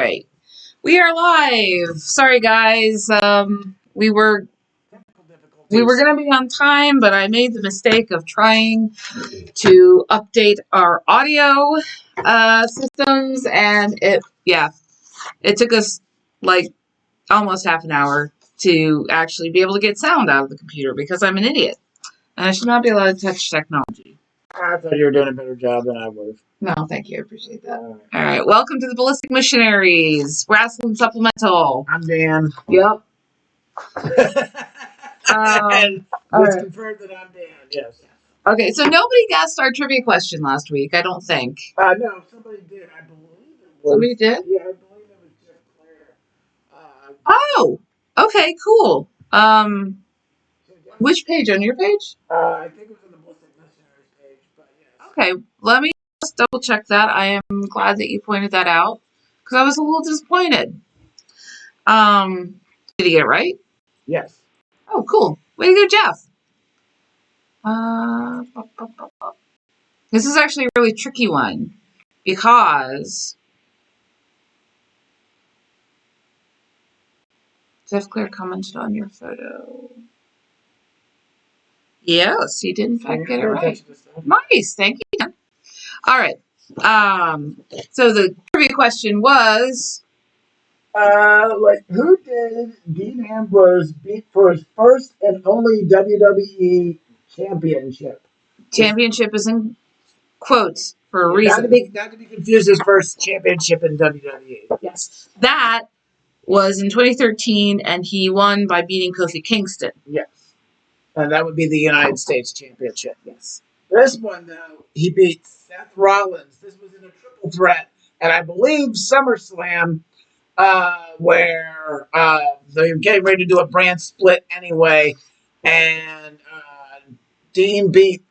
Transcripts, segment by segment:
right. We are live. Sorry, guys. We were going to be on time, but I made the mistake of trying to update our audio systems, and it took us like almost half an hour to actually be able to get sound out of the computer because I'm an idiot and I should not be allowed to touch technology. I thought you were doing a better job than I would have. No, thank you. I appreciate that. All right. Welcome to the Ballistic Missionaries, Wrasslin Supplemental. I'm Dan. Yep. And let's confirm that I'm Dan. Yes. Okay, so nobody guessed our trivia question last week, I don't think. No, somebody did. I believe it was. Somebody did? Yeah, I believe it was Jeff Clare. Oh, okay, cool. Which page? On your page? I think it was on the Ballistic Missionaries page, but yes. Okay, let me just double check that. I am glad that you pointed that out because I was a little disappointed. Did he get it right? Yes. Oh, cool. Way to go, Jeff. This is actually a really tricky one because Jeff Clare commented on your photo. Yes, he did in fact get it right. Nice, thank you. All right. So the trivia question was, who did Dean Ambrose beat for his first and only WWE championship? Championship is in quotes for a reason. Not to be confused, his first championship in WWE. Yes. That was in 2013, and he won by beating Kofi Kingston. Yes. And that would be the United States Championship. Yes. This one, though, he beat Seth Rollins. This was in a triple threat. And I believe SummerSlam, where they're getting ready to do a brand split anyway. And Dean beat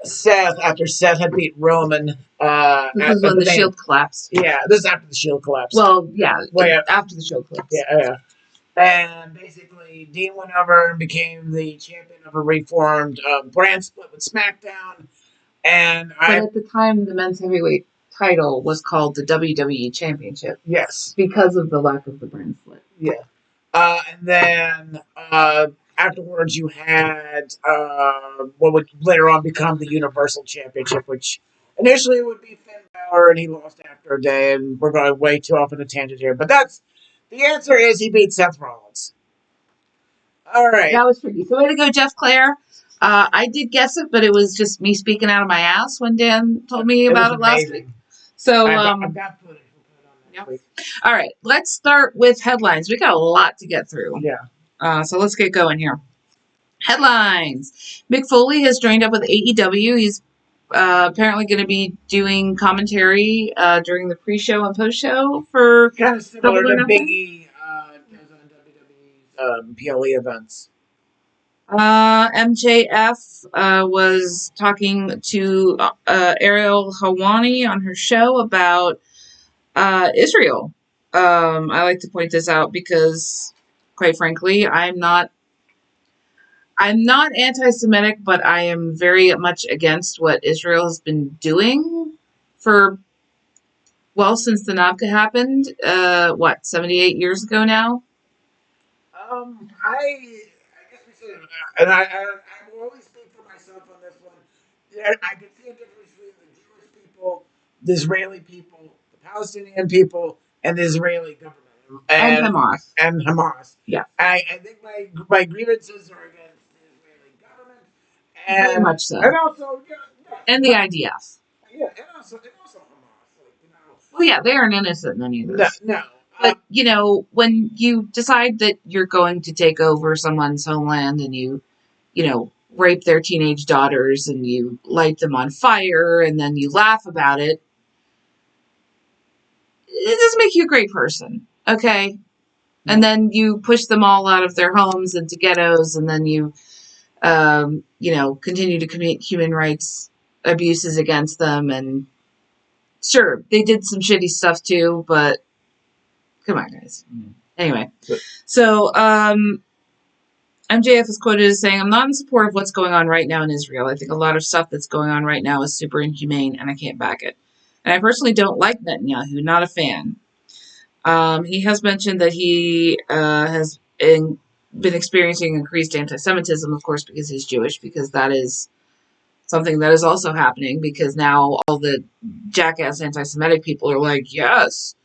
Seth after Seth had beat Roman. This is when the Shield collapsed. Yeah, this is after the Shield collapsed. Well, yeah, after the Shield collapsed. Yeah. And basically, Dean went over and became the champion of a reformed brand split with SmackDown. But at the time, the men's heavyweight title was called the WWE Championship. Yes. Because of the lack of the brand split. Yeah. And then afterwards, you had what would later on become the Universal Championship, which initially would be Finn Balor, and he lost after a day. And we're going way too off on a tangent here. But the answer is he beat Seth Rollins. All right. That was tricky. So way to go, Jeff Clare. I did guess it, but it was just me speaking out of my ass when Dan told me about it last week. So, I've got footage. We'll put it on next week. All right. Let's start with headlines. We got a lot to get through. Yeah. So let's get going here. Headlines. Mick Foley has joined up with AEW. He's apparently going to be doing commentary during the pre-show and post-show for kind of similar to Big E does on WWE's PLE events. MJF was talking to Ariel Helwani on her show about Israel. I like to point this out because, quite frankly, I'm not anti-Semitic, but I am very much against what Israel has been doing since the Nabka happened, 78 years ago now? I guess we said, and I will always speak for myself on this one. I can see a difference between the Jewish people, the Israeli people, the Palestinian people, and the Israeli government. And Hamas. Yeah. I think my grievances are against the Israeli government. And, very much so. And also... and the IDF. Yeah, and also Hamas. Well, yeah, they aren't innocent in any of this. No. But, when you decide that you're going to take over someone's homeland and you rape their teenage daughters and you light them on fire and then you laugh about it, it doesn't make you a great person, okay? And then you push them all out of their homes into ghettos and then you, continue to commit human rights abuses against them. And sure, they did some shitty stuff too, but come on, guys. Anyway, so MJF is quoted as saying, "I'm not in support of what's going on right now in Israel. I think a lot of stuff that's going on right now is super inhumane, and I can't back it. And I personally don't like Netanyahu, not a fan. He has mentioned that he has been experiencing increased anti-Semitism, of course, because he's Jewish, because that is something that is also happening, because now all the jackass anti-Semitic people are like, yes,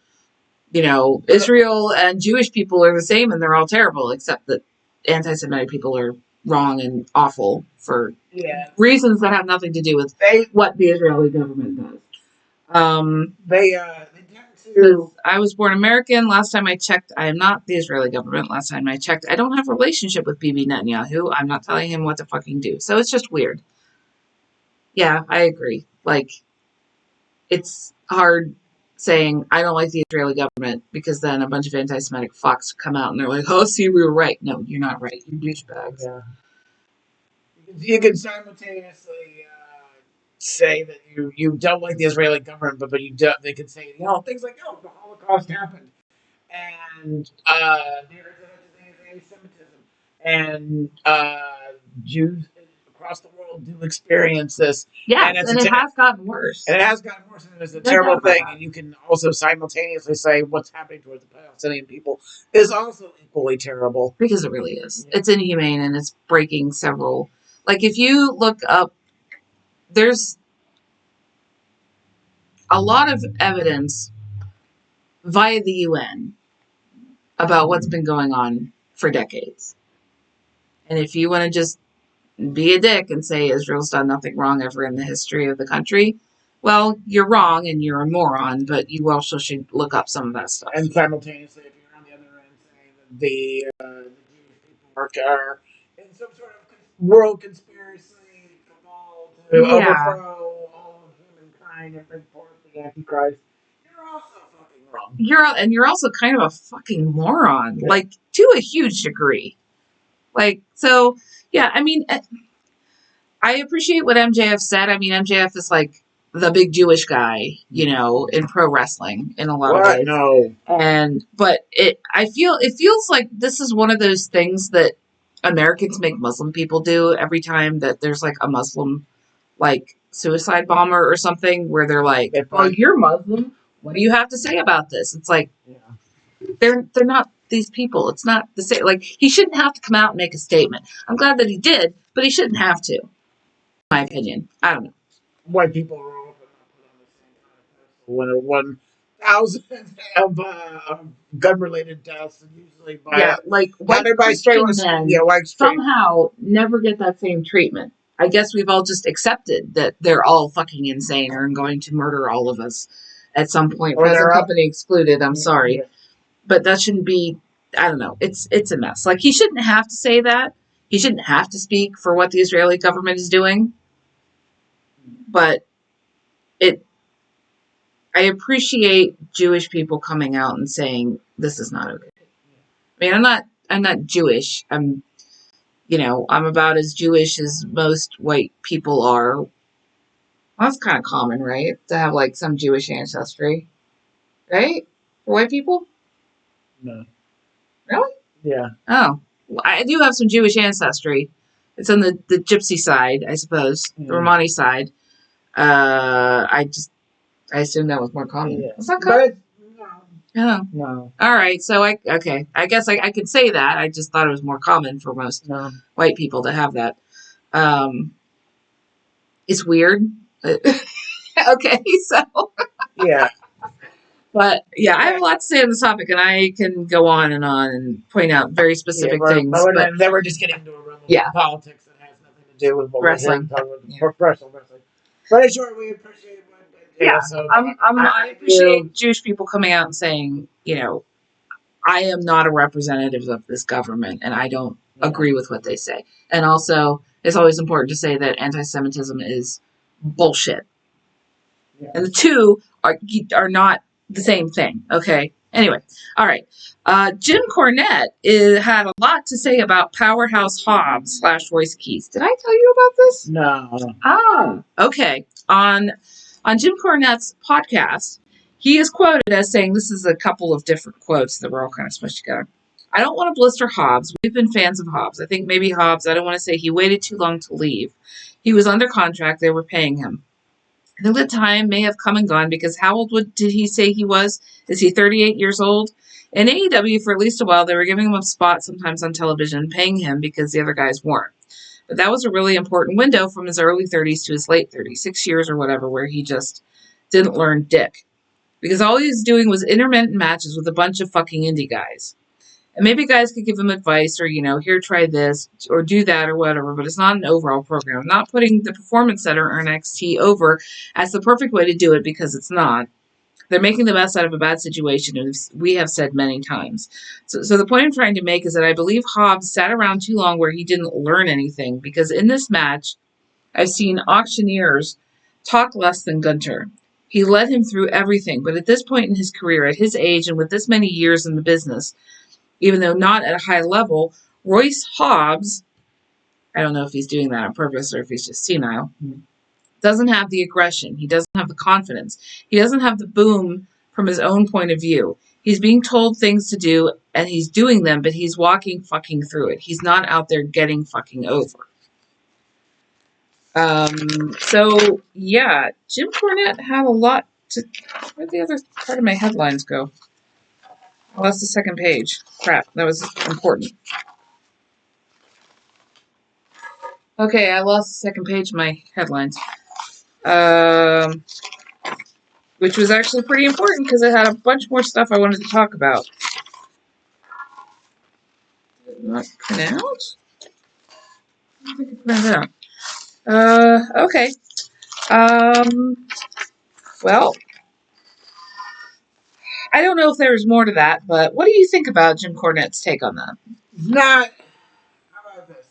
Israel and Jewish people are the same and they're all terrible, except that anti-Semitic people are wrong and awful for reasons that have nothing to do with what the Israeli government does. They tend to. I was born American. Last time I checked, I am not the Israeli government. Last time I checked, I don't have a relationship with Bibi Netanyahu. I'm not telling him what to fucking do. So it's just weird. Yeah, I agree. Like, it's hard saying I don't like the Israeli government because then a bunch of anti-Semitic fucks come out and they're like, "Oh, see, we were right." No, you're not right. You're douchebags. Yeah. You can simultaneously say that you don't like the Israeli government, but you don't. They could say things like, "Oh, the Holocaust happened," and there's anti-Semitism, and Jews across the world do experience this. Yes, and it has gotten worse. And it has gotten worse, and it's a terrible thing. And you can also simultaneously say what's happening towards the Palestinian people is also equally terrible. Because it really is. Yeah. It's inhumane, and it's breaking several. Like, if you look up, there's a lot of evidence via the UN about what's been going on for decades. And if you want to just be a dick and say Israel's done nothing wrong ever in the history of the country, well, you're wrong and you're a moron, but you also should look up some of that stuff. And simultaneously, if you're on the other end saying that the Jewish people are in some sort of world conspiracy cabal to overthrow all of humankind and bring forth the Antichrist, you're also fucking wrong. You're also kind of a fucking moron, like, to a huge degree. Like, so, yeah, I mean, I appreciate what MJF said. I mean, MJF is like the big Jewish guy, in pro wrestling in a lot of ways. No. But it feels like this is one of those things that Americans make Muslim people do every time that there's like a Muslim like suicide bomber or something, where they're like, "Oh, you're Muslim. What do you have to say about this?" It's like, they're not these people. It's not the same. Like, he shouldn't have to come out and make a statement. I'm glad that he did, but he shouldn't have to. In my opinion, I don't know. White people are often not put on the same kind of pedestal. 1,000 of gun-related deaths, and usually by white Christian men somehow never get that same treatment. I guess we've all just accepted that they're all fucking insane and going to murder all of us at some point. Present company excluded. I'm sorry. But that shouldn't be, I don't know. It's a mess. Like, he shouldn't have to say that. He shouldn't have to speak for what the Israeli government is doing. But I appreciate Jewish people coming out and saying this is not okay. I mean, I'm not Jewish. I'm about as Jewish as most white people are. Well, that's kind of common, right? To have like some Jewish ancestry, right? For white people? No. Really? Yeah. Oh, well, I do have some Jewish ancestry. It's on the Gypsy side, I suppose, the Romani side. I assume that was more common. Yeah. It's not common. No. All right. So I guess I could say that. I just thought it was more common for most white people to have that. It's weird. Okay. So. Yeah. But yeah, I have a lot to say on this topic, and I can go on and point out very specific things. But then we're just getting into a realm of politics that has nothing to do with what wrestling. Wrestling. But sure, we appreciate it. So I appreciate Jewish people coming out and saying, I am not a representative of this government, and I don't agree with what they say. And also, it's always important to say that anti-Semitism is bullshit. Yeah. And the two are not the same thing, okay? Anyway, all right. Jim Cornette had a lot to say about Powerhouse Hobbs / Royce Keys. Did I tell you about this? No. Oh, okay. On Jim Cornette's podcast, he is quoted as saying, this is a couple of different quotes that were all kind of smushed together. "I don't want to blister Hobbs. We've been fans of Hobbs. I think maybe Hobbs, I don't want to say he waited too long to leave. He was under contract. They were paying him. I think the time may have come and gone because how old did he say he was? Is he 38 years old? In AEW, for at least a while, they were giving him a spot sometimes on television, paying him because the other guys weren't. But that was a really important window from his early 30s to his late 30s, 6 years or whatever, where he just didn't learn dick. Because all he was doing was intermittent matches with a bunch of fucking indie guys. And maybe guys could give him advice or, here, try this or do that or whatever, but it's not an overall program. Not putting the Performance Center or NXT over as the perfect way to do it because it's not. They're making the best out of a bad situation, as we have said many times. So the point I'm trying to make is that I believe Hobbs sat around too long where he didn't learn anything, because in this match, I've seen auctioneers talk less than Gunter. He led him through everything, but at this point in his career, at his age, and with this many years in the business, even though not at a high level, Royce Hobbs, I don't know if he's doing that on purpose or if he's just senile, doesn't have the aggression. He doesn't have the confidence. He doesn't have the boom from his own point of view. He's being told things to do, and he's doing them, but he's walking fucking through it. He's not out there getting fucking over. So, yeah, Jim Cornette had a lot to... Where'd the other part of my headlines go? Oh, that's the second page. Crap, that was important. Okay, I lost the second page of my headlines. Which was actually pretty important because it had a bunch more stuff I wanted to talk about. Did it not print out? I don't think it printed out. Okay. Well, I don't know if there's more to that, but what do you think about Jim Cornette's take on that? Not. How about this?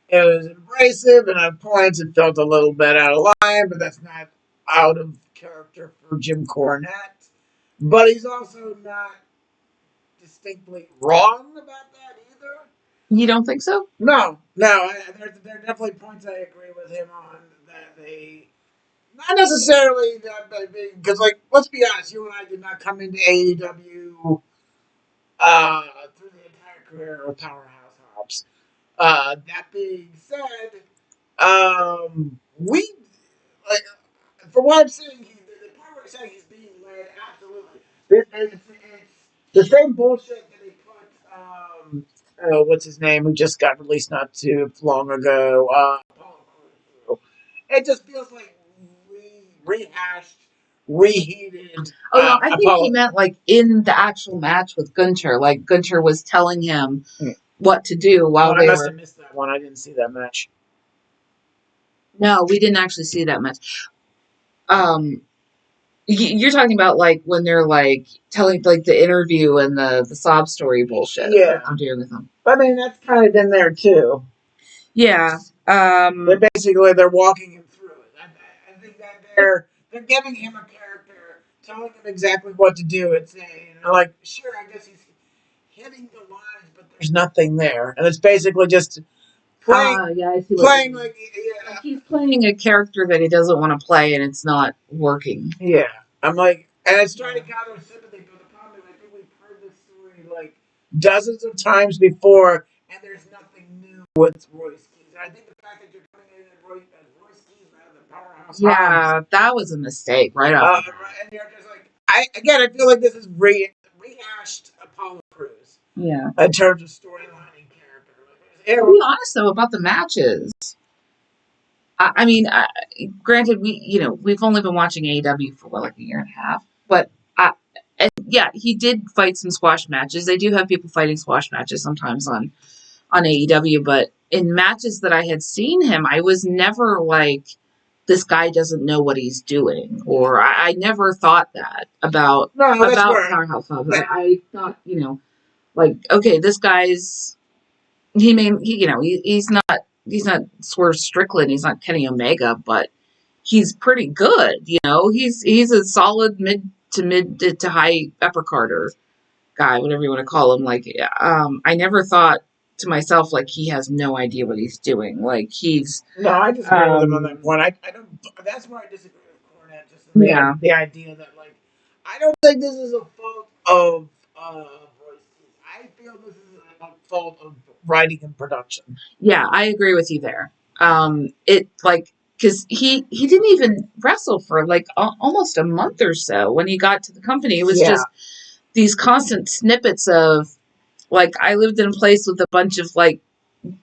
It was abrasive and at points it felt a little bit out of line, but that's not out of character for Jim Cornette. But he's also not distinctly wrong about that either. You don't think so? No. There are definitely points I agree with him on that they. Not necessarily that big, because, let's be honest, you and I did not come into AEW through the entire career of Powerhouse Hobbs. That being said, we like for what I'm saying, the part where I'm saying he's being led, absolutely. It's the same bullshit that they put. What's his name? Who just got released not too long ago? Apollo Crews. It just feels like rehashed, reheated. Oh, no, I think he meant in the actual match with Gunter. Like Gunter was telling him what to do while they were. I must have missed that one. I didn't see that match. No, we didn't actually see that match. You're talking about when they're telling the interview and the sob story bullshit. Yeah, I'm doing with them. I mean that's kind of in there too. Yeah. They're walking him through it. I think that they're giving him a character, telling him exactly what to do, and saying, sure, I guess he's hitting the lines, but there's nothing there, and it's basically just playing. I see. Playing he's playing a character that he doesn't want to play, and it's not working. Yeah, I'm and it's trying to gather sympathy, but the problem is, I think we've heard this story dozens of times before, and there's nothing new with Royce Keys. And I think the fact that you're coming in as Royce Keys out of the Powerhouse. Yeah, that was a mistake, right off. And you're just I feel like this is rehashed Apollo Crews. Yeah. In terms of storyline and character. To be honest, though, about the matches, I mean, granted, we've only been watching AEW for a year and a half, but he did fight some squash matches. They do have people fighting squash matches sometimes on AEW, but in matches that I had seen him, I was never this guy doesn't know what he's doing, or I never thought that about Powerhouse Hobbs. I thought, okay, this guy's he's not Swerve Strickland, he's not Kenny Omega, but he's pretty good. He's a solid mid to high upper Carter guy, whatever you want to call him. I never thought to myself he has no idea what he's doing. He's no, I disagree with him on that point. I don't. That's where I disagree with Cornette. Just the idea that I don't think this is a fault of Royce. I feel this is a fault of writing and production. Yeah, I agree with you there. because he didn't even wrestle for like almost a month or so when he got to the company. It was just these constant snippets of like, I lived in a place with a bunch of like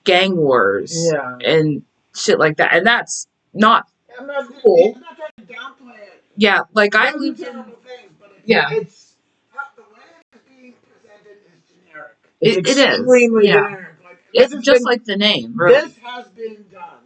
gang wars and shit like that, and that's not cool. I'm not trying to downplay it. Yeah, like I Those lived are in. terrible things, but It's the way it's being presented is generic. it is Extremely generic. Like it's just like the name. Really. This has been done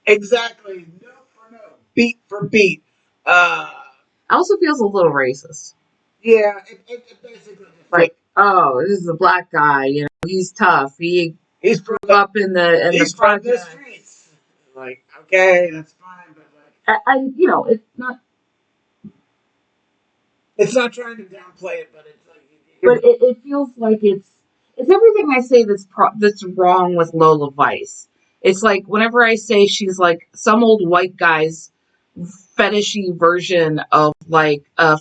exactly note for note, beat for beat. Also feels a little racist. Yeah, it basically like, oh, this is a black guy. You know, he's tough. He's grew up in the from the streets. Like, okay, that's fine, but like, you know, it's not. It's not trying to downplay it, but it's like. But it feels like it's everything I say that's wrong with Lola Vice. It's like whenever I say she's like some old white guy's fetishy version of like a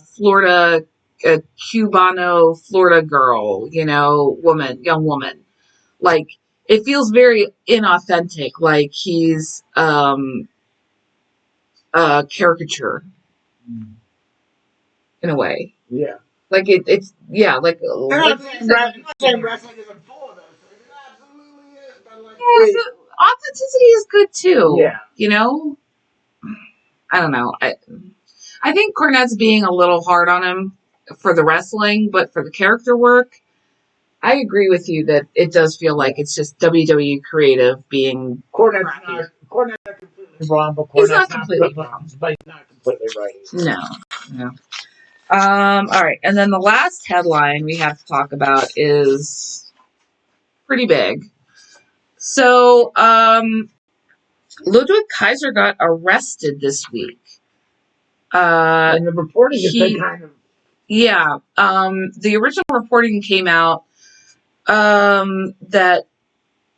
Cubano Florida girl, you know, young woman. Like it feels very inauthentic, like he's a caricature in a way. Yeah. Like it's like. I'm not saying wrestling isn't full of those things. It absolutely is, but like. Yeah, authenticity is good too. Yeah. You know, I don't know. I think Cornette's being a little hard on him for the wrestling, but for the character work, I agree with you that it does feel like it's just WWE creative being. Cornette's not completely wrong, but he's not completely wrong. But he's not completely right. No. All right, and then the last headline we have to talk about is pretty big. So, Ludwig Kaiser got arrested this week. And the reporting has been kind of. Yeah. The original reporting came out that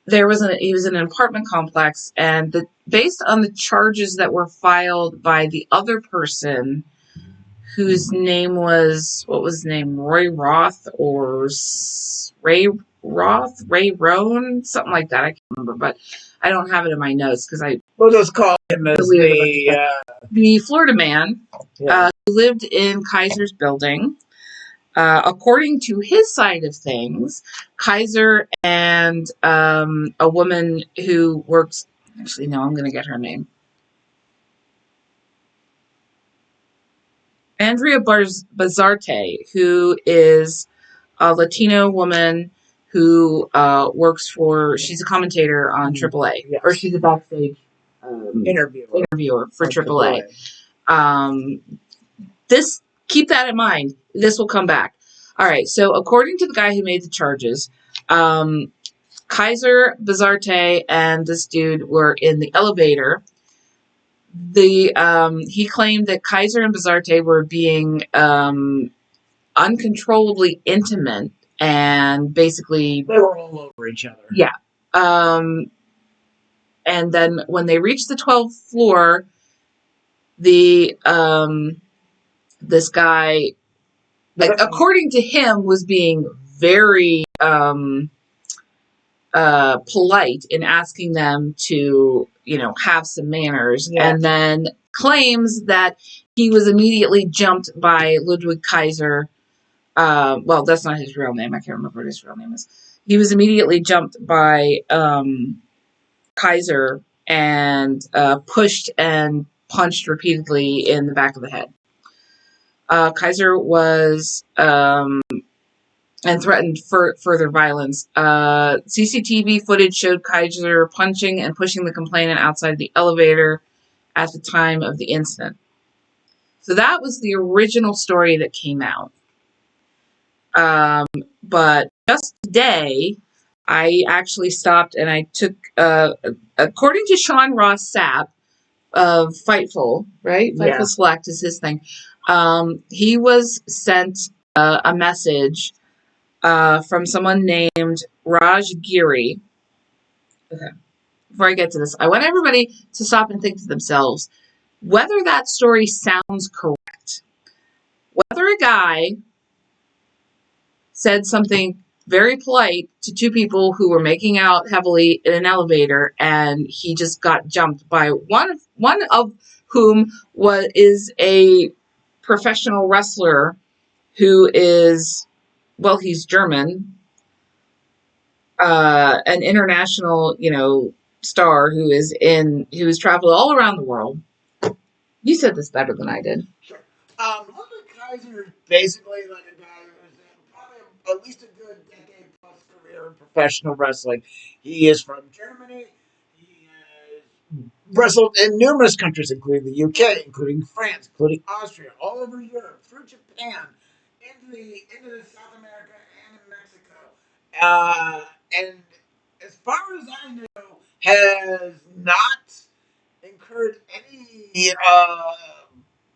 he was in an apartment complex, and based on the charges that were filed by the other person, whose name was, what was his name? Roy Roth or Ray Roth? Ray Roan? Something like that. I can't remember, but I don't have it in my notes because we'll just call him as the Florida man who lived in Kaiser's building. According to his side of things, Kaiser and a woman who works. Actually, no, I'm going to get her name. Andrea Bazarte, who is a Latino woman who works for. She's a commentator on AAA, or she's a backstage interviewer for AAA. Keep that in mind. This will come back. All right. So according to the guy who made the charges, Kaiser, Bazarte, and this dude were in the elevator. He claimed that Kaiser and Bazarte were being uncontrollably intimate, and basically they were all over each other. Yeah. And then when they reached the 12th floor, this guy, like, according to him, was being very polite in asking them to, you know, have some manners, and then claims that he was immediately jumped by Ludwig Kaiser. Well, that's not his real name. I can't remember what his real name is. He was immediately jumped by Kaiser and pushed and punched repeatedly in the back of the head. Kaiser was and threatened further violence. CCTV footage showed Kaiser punching and pushing the complainant outside the elevator at the time of the incident. So that was the original story that came out. But just today, I actually stopped and I took, according to Sean Ross Sapp of Fightful, right? Fightful Select is his thing. He was sent a message from someone named Raj Giri. Okay. Before I get to this, I want everybody to stop and think to themselves whether that story sounds correct. Whether a guy said something very polite to two people who were making out heavily in an elevator, and he just got jumped by one of whom is a professional wrestler who is, well, he's German, an international, star who's traveled all around the world. You said this better than I did. Sure. Ludwig Kaiser is basically like a guy who's probably at least a good decade plus career in professional wrestling. He is from Germany. He has wrestled in numerous countries, including the UK, including France, including Austria, all over Europe, through Japan, into South America and in Mexico. And as far as I know, has not incurred any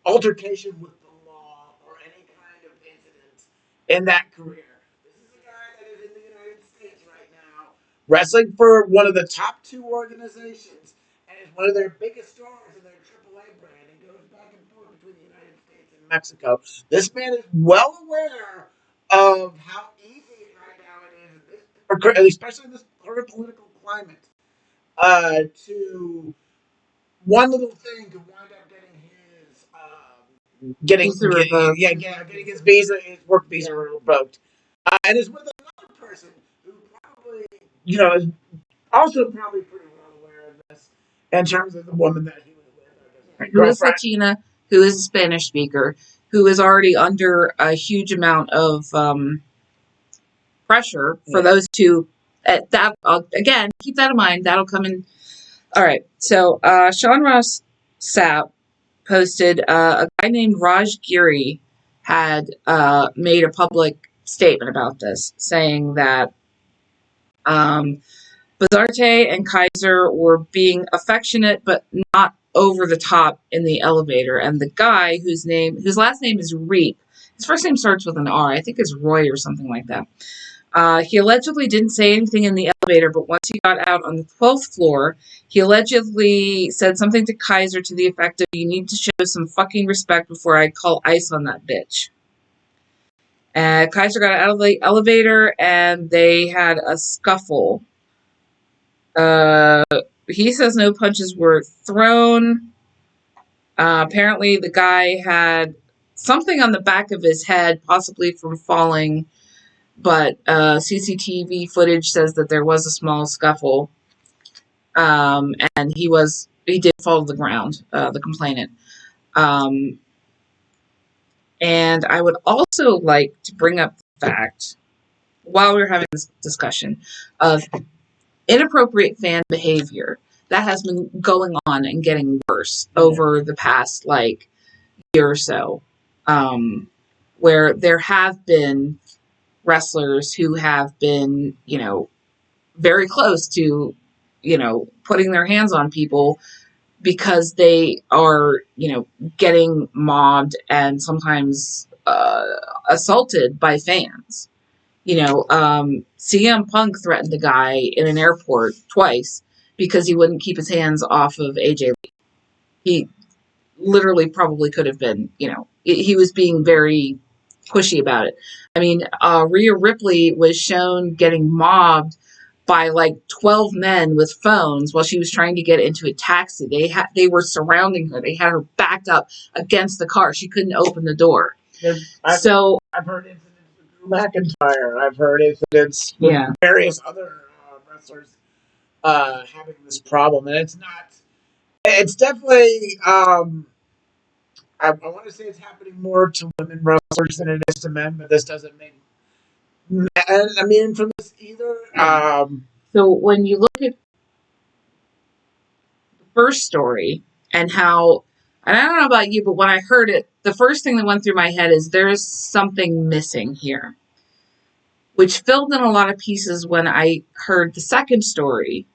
altercation with the law or any kind of incident in that career. This is a guy that is in the United States right now, wrestling for one of the top two organizations, and is one of their biggest stars in their AAA brand, and goes back and forth between the United States and Mexico. This man is well aware of how easy right now it is, especially in this current political climate, to one little thing to wind up getting his visa, his work visa revoked, and is with another person who probably, is also probably pretty well aware of this in terms of the woman that he was with. Who is Latina, who is a Spanish speaker, who is already under a huge amount of pressure for those two. That again, keep that in mind. That'll come in. All right. So Sean Ross Sapp posted a guy named Raj Giri had made a public statement about this, saying that Bazarte and Kaiser were being affectionate but not over the top in the elevator. And the guy whose last name is Reap, his first name starts with an R. I think it's Roy or something like that. He allegedly didn't say anything in the elevator, but once he got out on the 12th floor, he allegedly said something to Kaiser to the effect of, "You need to show some fucking respect before I call ICE on that bitch." Kaiser got out of the elevator, and they had a scuffle. He says no punches were thrown. Apparently, the guy had something on the back of his head, possibly from falling, but CCTV footage says that there was a small scuffle, and he did fall to the ground, the complainant. And I would also like to bring up the fact, while we're having this discussion, of inappropriate fan behavior that has been going on and getting worse over the past year or so, where there have been wrestlers who have been, very close to, putting their hands on people because they are, getting mobbed and sometimes assaulted by fans. CM Punk threatened a guy in an airport twice because he wouldn't keep his hands off of AJ Lee. He literally probably could have been, he was being very pushy about it. I mean, Rhea Ripley was shown getting mobbed by 12 men with phones while she was trying to get into a taxi. They were surrounding her. They had her backed up against the car. She couldn't open the door. I've heard incidents with Drew McIntyre. I've heard incidents with various other wrestlers having this problem, and it's not. It's definitely. I want to say it's happening more to women wrestlers than it is to men, but this doesn't make I mean from this either. So when you look at the first story and how, and I don't know about you, but when I heard it, the first thing that went through my head is there's something missing here, which filled in a lot of pieces when I heard the second story.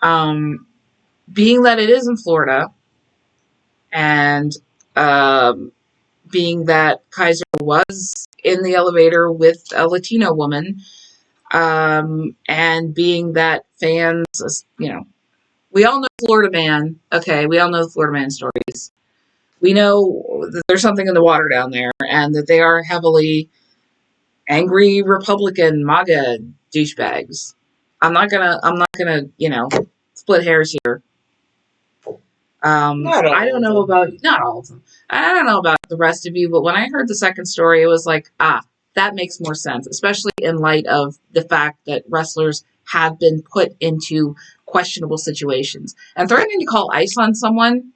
Being that it is in Florida, and being that Kaiser was in the elevator with a Latino woman, and being that fans, we all know Florida Man. Okay, we all know the Florida Man stories. We know that there's something in the water down there, and that they are heavily angry Republican MAGA douchebags. I'm not gonna, split hairs here. I don't know about, not all of them. I don't know about the rest of you, but when I heard the second story, it was like, that makes more sense, especially in light of the fact that wrestlers have been put into questionable situations. And threatening to call ICE on someone,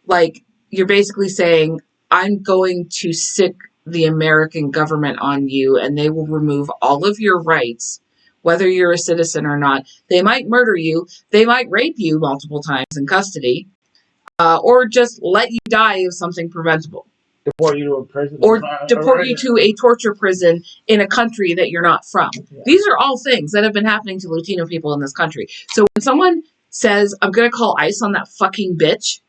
like, you're basically saying, I'm going to sic the American government on you, and they will remove all of your rights, whether you're a citizen or not. They might murder you. They might rape you multiple times in custody, or just let you die of something preventable. Deport you to a prison. Or deport you to a torture prison in a country that you're not from. Yeah. These are all things that have been happening to Latino people in this country. So when someone says, I'm going to call ICE on that fucking bitch,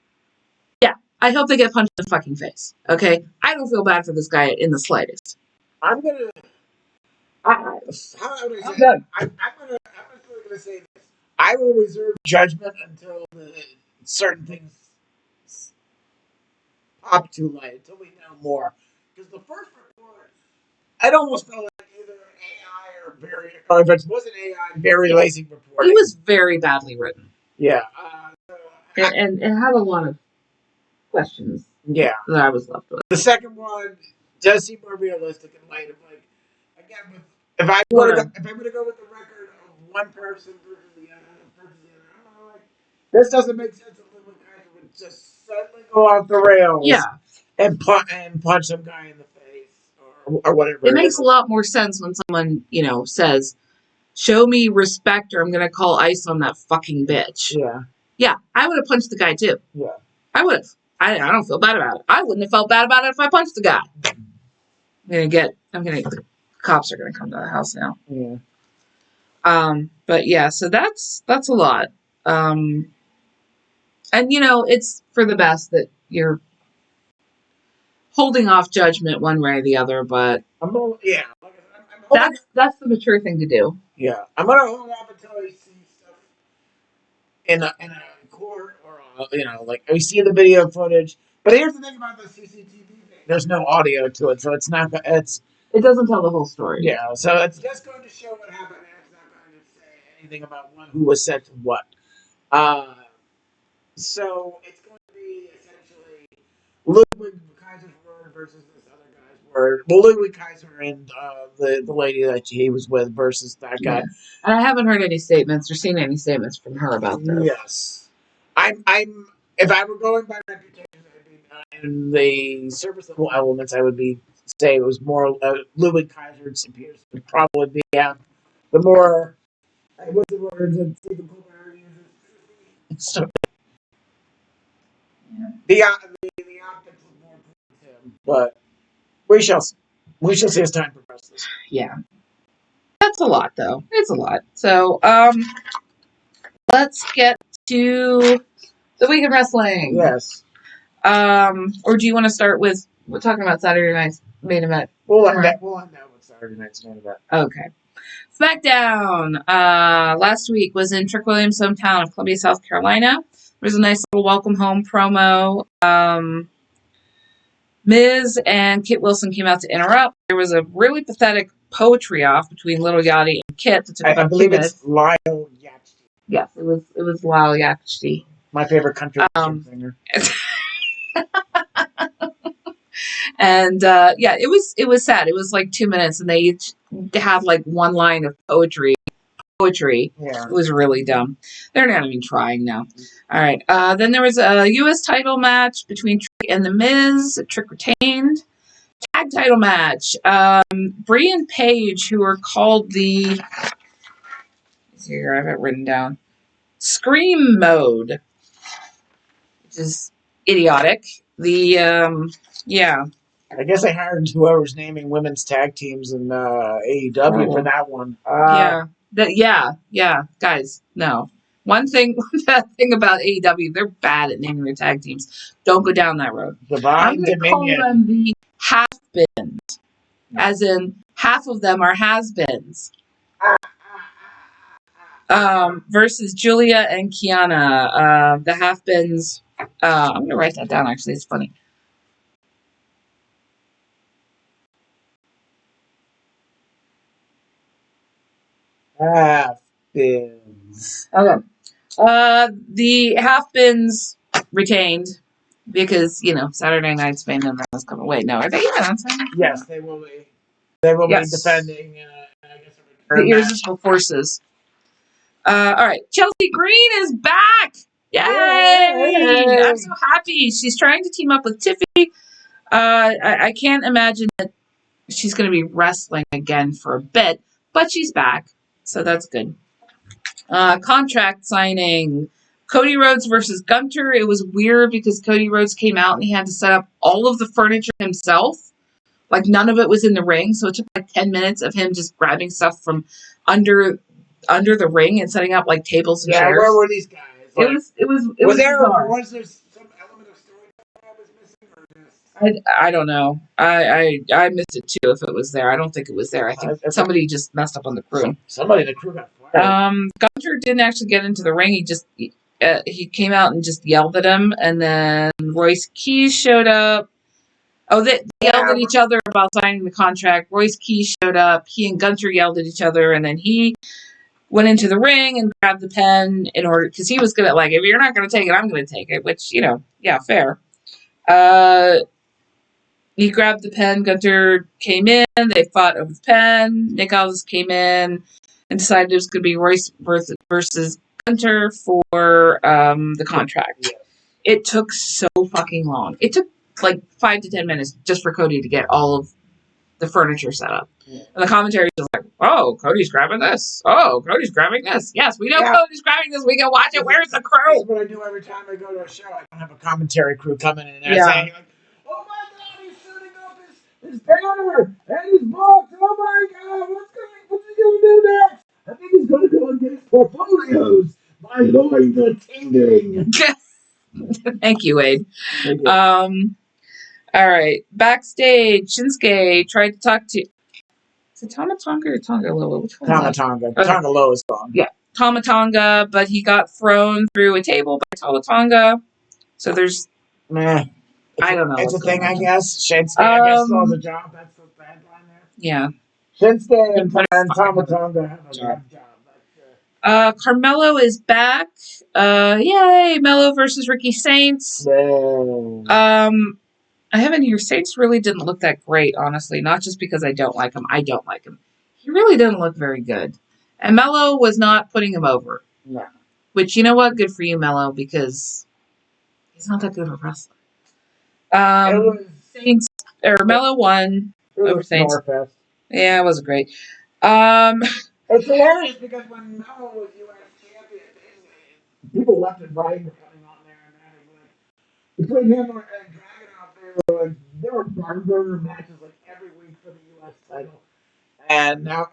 yeah, I hope they get punched in the fucking face. Okay? I don't feel bad for this guy in the slightest. I'm gonna. I'm gonna say this. I will reserve judgment until certain things pop to light, until we know more. Because the first report, it almost felt like either AI or if it wasn't AI, very lazy reporting. It was very badly written. Yeah. And it had a lot of questions. Yeah. That I was left with. The second one does seem more realistic in light of, like, again, if I were to go with the record of one person versus the other, I don't know, like, this doesn't make sense. If guys would just suddenly go off the rails, and punch some guy in the face or whatever. It makes a lot more sense when someone says, "Show me respect, or I'm going to call ICE on that fucking bitch." Yeah, I would have punched the guy too. Yeah, I would have. I don't feel bad about it. I wouldn't have felt bad about it if I punched the guy. The cops are gonna come to the house now. Yeah. But yeah, so that's a lot. And it's for the best that you're holding off judgment one way or the other, but that's the mature thing to do. Yeah. I'm gonna hold off until I see stuff in a court or like we see the video footage. But here's the thing about the CCTV thing. There's no audio to it, so it doesn't tell the whole story. Yeah, so it's just going to show what happened, and it's not going to say anything about who was said to what. So it's going to be essentially Ludwig Kaiser's word versus this other guy's word. Well, Ludwig Kaiser and the lady that he was with versus that guy. Yeah. And I haven't heard any statements or seen any statements from her about this. Yes, I'm. If I were going by reputation, and the service level elements, I would say it was more Ludwig Kaiser's appears to probably be the more. What's the word that Stephen Colbert uses? So, the optics look more towards him, but we shall see as time progresses. Yeah, that's a lot, though. It's a lot. So, let's get to the week of wrestling. Yes. Or do you want to start with we're talking about Saturday night's main event? We'll end that with Saturday night's main event. Okay. SmackDown last week was in Trick Williams' hometown of Columbia, South Carolina. There was a nice little welcome home promo. Miz and Kit Wilson came out to interrupt. There was a really pathetic poetry off between Little Yachty and Kit. I believe it's Lyle Yachty. Yes, it was Lyle Yachty. My favorite country singer. And it was sad. It was like 2 minutes, and they each had like one line of poetry. Yeah. It was really dumb. They're not even trying now. All right. Then there was a U.S. title match between Trick and The Miz. Trick retained. Tag title match. Brie and Paige, who are called the... Here, I have it written down. Scream Mode. Which is idiotic. Yeah. I guess they hired whoever's naming women's tag teams in AEW for that one. Yeah, guys, no. One bad thing about AEW, they're bad at naming their tag teams. Don't go down that road. I'm going to call them the half-bins, as in half of them are has-beens. Versus Julia and Kiana, the half-bins. I'm going to write that down, actually. It's funny. Half bins. Okay. The half bins retained because, Saturday night's main event coming. Wait, no, are they even on Saturday? Yes, they will be. They will be Yes. defending, I guess, a The return match. Irresistible Forces. All right. Chelsea Green is back. Yay! I'm so happy. She's trying to team up with Tiffany. I can't imagine that she's going to be wrestling again for a bit, but she's back, so that's good. Contract signing. Cody Rhodes versus Gunter. It was weird because Cody Rhodes came out and he had to set up all of the furniture himself. Like, none of it was in the ring, so it took like 10 minutes of him just grabbing stuff from under the ring and setting up like tables and chairs. Where were these guys? Like, it was bizarre. Was there some element of storytelling I was missing, or just? I don't know. I missed it too if it was there. I don't think it was there. I think somebody just messed up on the crew. Somebody in the crew got fired. Gunter didn't actually get into the ring. He came out and just yelled at him, and then Royce Keys showed up. Oh, they yelled at each other about signing the contract. Royce Keys showed up. He and Gunter yelled at each other, and then he went into the ring and grabbed the pen because he was gonna, like, if you're not gonna take it, I'm gonna take it. Which, yeah, fair. He grabbed the pen. Gunter came in. They fought over the pen. Nick Aldis came in and decided it was going to be Royce versus Gunter for the contract. Yes. It took so fucking long. It took like 5 to 10 minutes just for Cody to get all of the furniture set up. Yeah. And the commentary was like, oh, Cody's grabbing this. Oh, Cody's grabbing this. Yes, we know Cody's grabbing this. We can watch it. Where's the crew? That's what I do every time I go to a show. I don't have a commentary crew coming in and saying, like, oh my God, he's shooting up his banner and his box. Oh my God, what's he going to do next? I think he's going to go and get his portfolios by going to tingling. Thank you, Wade. Thank you. All right. Backstage, Shinsuke tried to talk to... Is it Tama Tonga or Tonga Loa? Which one? Tama Tonga. Okay. Tonga Loa's gone. Yeah. Tama Tonga, but he got thrown through a table by Tama Tonga. So there's... Meh. I don't know. It's a thing, I guess. Shinsuke, I guess, saw the job. That's the bad line there. Yeah. Shinsuke and Tama Tonga have a job. Carmelo is back. Yay. Melo versus Ricky Saints. No. I have in here, Saints really didn't look that great, honestly. Not just because I don't like him. I don't like him. He really didn't look very good. And Melo was not putting him over. No. Which, you know what? Good for you, Melo, because he's not that good of a wrestler. Saints, or Melo won over Saints. Norfest. Yeah, it wasn't great. It's hilarious because when Melo was U.S. champion, people left and right were coming on there and that. Between him and Dragunov, there were barn burner matches like every week for the U.S. title. And now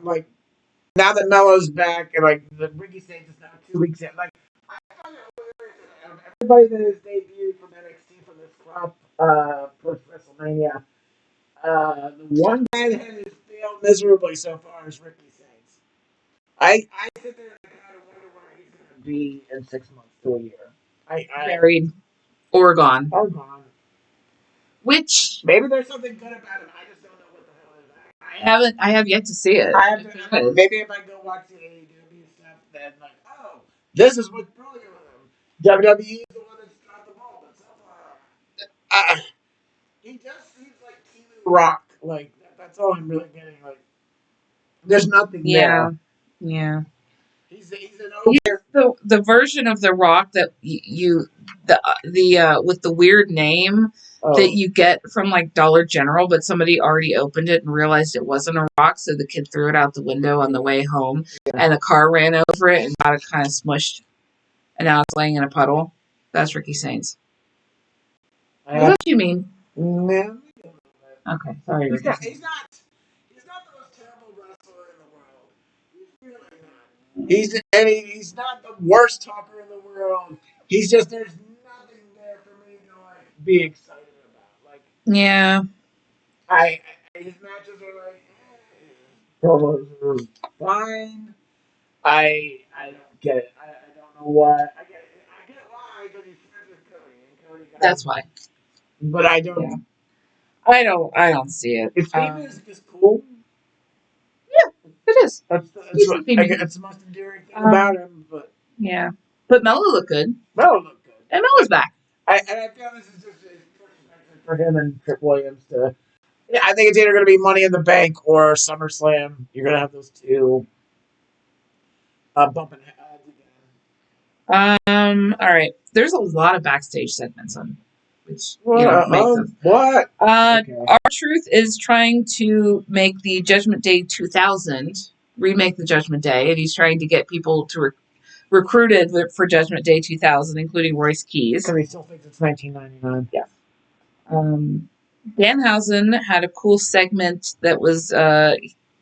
that Melo's back, and like the Ricky Saints is now 2 weeks in, like I find it hilarious that everybody that has debuted from NXT from this club post WrestleMania, the one guy that has failed miserably so far is Ricky Saints. I sit there and kind of wonder where he's going to be in 6 months to a year. Buried. Oregon. Which maybe there's something good about him. I just don't know what the hell is that. I have yet to see it. Maybe if I go watch the AEW stuff, then like, oh, this is what's brilliant with him. WWE is the one that's got the ball, but so far, he just seems like Team Rock. Like that's all I'm really getting. Like, there's nothing there. Yeah. He's the version of the Rock that with the weird name that you get from like Dollar General, but somebody already opened it and realized it wasn't a rock, so the kid threw it out the window on the way home, and the car ran over it and got it kind of smushed, and now it's laying in a puddle. That's Ricky Saints. What do you mean? No. Okay, sorry. He's not the most terrible wrestler in the world. He's really not. He's not the worst talker in the world. He's just there's nothing there for me to like be excited about. Like yeah, his matches are like promos are fine. I don't get it. I don't know why. I get why because he's friends with Cody and Cody. That's why. But I don't. Yeah. I don't see it. His famous is cool. Yeah, It is. That's the most endearing thing about him. But yeah, but Mello looked good. Mello looked good, and Mello's back. I feel this is just for him and Trick Williams to. Yeah, I think it's either going to be Money in the Bank or SummerSlam. You're going to have those two bumping heads again. All right. There's a lot of backstage segments on which what? Okay. R-Truth is trying to make the Judgment Day 2000 remake the Judgment Day, and he's trying to get people to recruited for Judgment Day 2000, including Royce Keys. Because he still thinks it's 1999. Yeah. Danhausen had a cool segment that was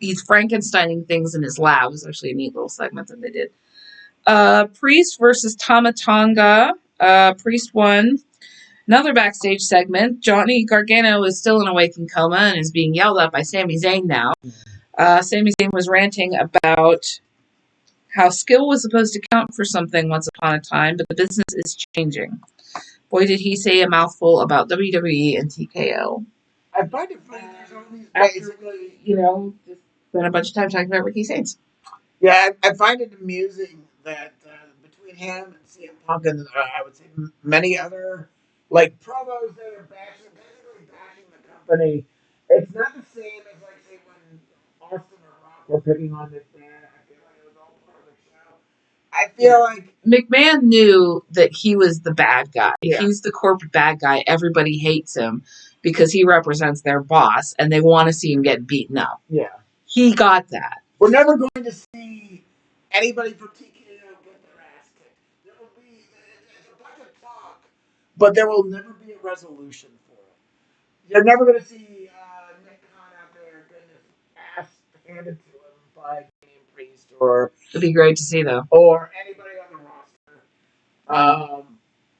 he's Frankensteining things in his lab. It was actually a neat little segment that they did. Priest versus Tama Tonga. Priest won. Another backstage segment. Johnny Gargano is still in a waking coma and is being yelled at by Sami Zayn now. Sami Zayn was ranting about how skill was supposed to count for something once upon a time, but the business is changing. Boy, did he say a mouthful about WWE and TKO. I find it funny there's all these basically, just spent a bunch of time talking about Ricky Saints. Yeah, I find it amusing that between him and CM Punk and I would say many other promos that are basically bashing the company, it's not the same as say when Austin or Rock were picking on this man. I feel like it was all part of the show. I feel like McMahon knew that he was the bad guy. Yeah. He's the corporate bad guy. Everybody hates him because he represents their boss and they want to see him get beaten up. Yeah. He got that. We're never going to see anybody from TKO get their ass kicked. There will be a bunch of talk, but there will never be a resolution for it. You're never going to see Nick Khan out there getting his ass handed to him by Damian Priest or. It'd be great to see though. Or anybody on the roster.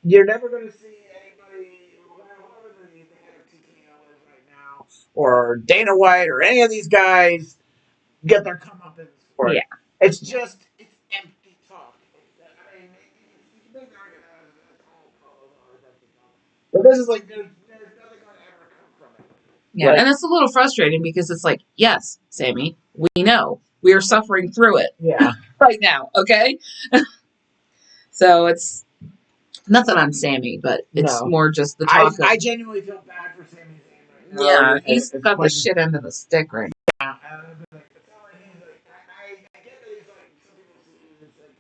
You're never going to see anybody, whoever the head of TKO is right now, or Dana White, or any of these guys get their comeuppance for it. Yeah. It's empty talk. I mean, you can make the argument that it's empty talk. But this is there's nothing going to ever come from it. Yeah, and it's a little frustrating because it's like, yes, Sammy, we know. We are suffering through it. Yeah. Right now, okay? So it's nothing on Sammy, but it's more just the talk. I genuinely feel bad for Sammy Zayn right now. Yeah, he's got the shit end of the stick right now. I get that he's some people see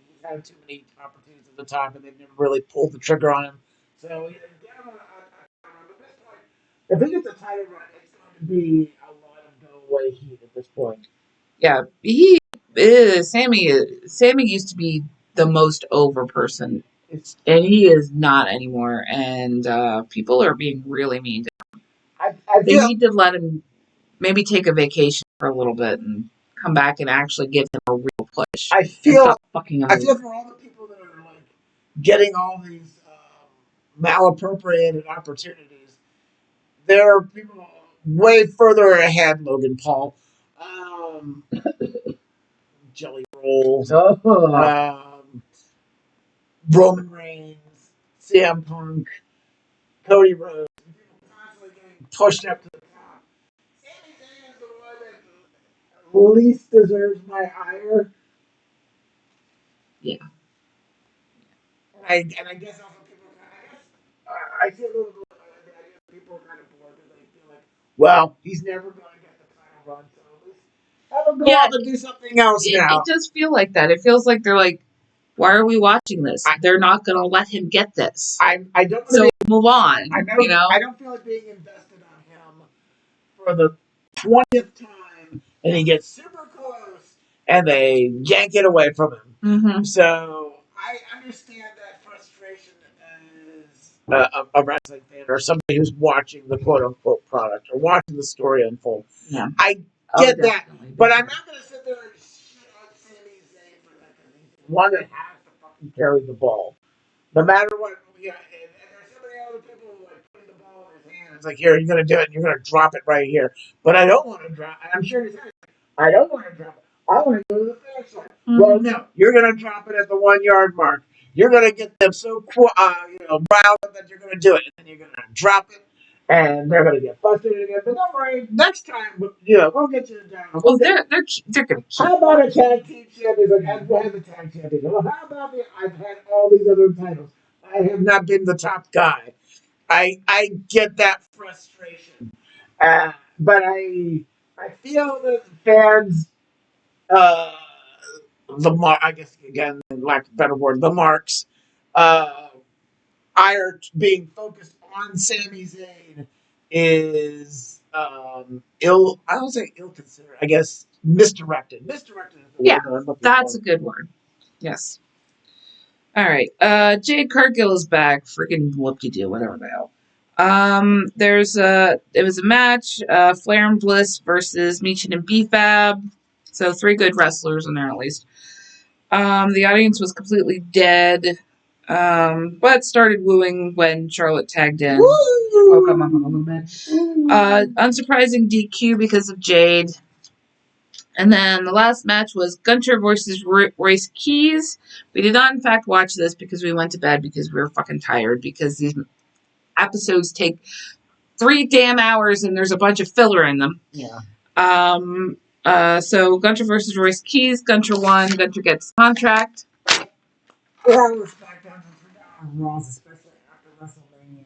he's had too many opportunities at the time, and they've never really pulled the trigger on him. So get him on at this point, if he gets a title run, it's going to be a lot of go away heat at this point. Yeah, Sammy used to be the most over person, and he is not anymore. And people are being really mean to him. They need to let him maybe take a vacation for a little bit and come back and actually give him a real push. I feel for all the people that are getting all these malappropriated opportunities, there are people way further ahead. Logan Paul, Jelly Roll, Roman Reigns, CM Punk, Cody Rhodes. People constantly getting pushed up to the top. Sami Zayn is the one that least deserves my ire. Yeah. And I guess also people, I see a little bit of the idea that people are kind of bored because they feel like, well, he's never going to get the title run, so at least have him go off and do something else now. It does feel like that. It feels like they're like, why are we watching this? They're not going to let him get this. I don't. So move on. I don't feel like being invested on him for the 20th time, and he gets super close, and they yank it away from him. Mm-hmm. So I understand that frustration as a wrestling fan or somebody who's watching the quote unquote product or watching the story unfold. Yeah, I get that, but I'm not going to sit there and shit on Sami Zayn for that because he's the one that has to fucking carry the ball, no matter what. Yeah, and there's so many other people who putting the ball in his hand. It's like, here, you're going to do it, and you're going to drop it right here. But I don't want to drop it. I'm sure he's saying, I don't want to drop it. I want to go to the finish line. Mm-hmm. Well, no, you're going to drop it at the 1 yard mark. You're going to get them so riled up that you're going to do it, and then you're going to drop it, and they're gonna get frustrated again. But don't worry, next time, we'll get you down. Well, they're gonna keep. How about a tag team champion? Like, I've had the tag champion. Well, how about me? I've had all these other titles. I have not been the top guy. I get that frustration, but I feel that fans, uh, I guess again, in lack of a better word, the marks, uh, are being focused on Sami Zayn is ill. I don't say ill considered. I guess misdirected. Misdirected is the Yeah, word that I'm looking that's for. a good word. Yes. All right. Jade Cargill is back. Freaking whoop-de-doo, whatever the hell. It was a match, Flair and Bliss versus Michin and B-Fab. So 3 good wrestlers in there at least. The audience was completely dead, but started wooing when Charlotte tagged in. Woke them up a little bit. Unsurprising DQ because of Jade. And then the last match was Gunter versus Royce Keys. We did not, in fact, watch this because we went to bed because we were fucking tired because these episodes take 3 damn hours and there's a bunch of filler in them. Yeah. So Gunter versus Royce Keys. Gunter won. Gunter gets the contract. Well, SmackDown and Raws, especially after WrestleMania,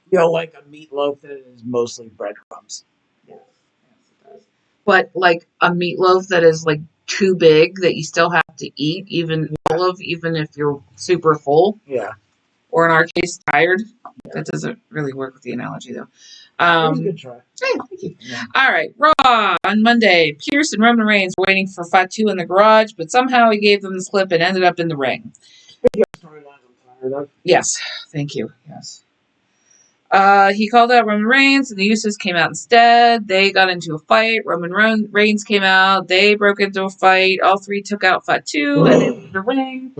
feel like a meatloaf that is mostly breadcrumbs. Yes, it does. But like a meatloaf that is like too big that you still have to eat, even if you're super full. Yeah. Or in our case, tired. Yeah. That doesn't really work with the analogy though. It was a good try. Hey, thank you. Yeah. All right, Raw on Monday. Pierce and Roman Reigns were waiting for Fatu in the garage, but somehow he gave them the slip and ended up in the ring. Yes, thank you. Yes. He called out Roman Reigns, and the Usos came out instead. They got into a fight. Roman Reigns came out. They broke into a fight. All 3 took out Fatu, and they left the ring,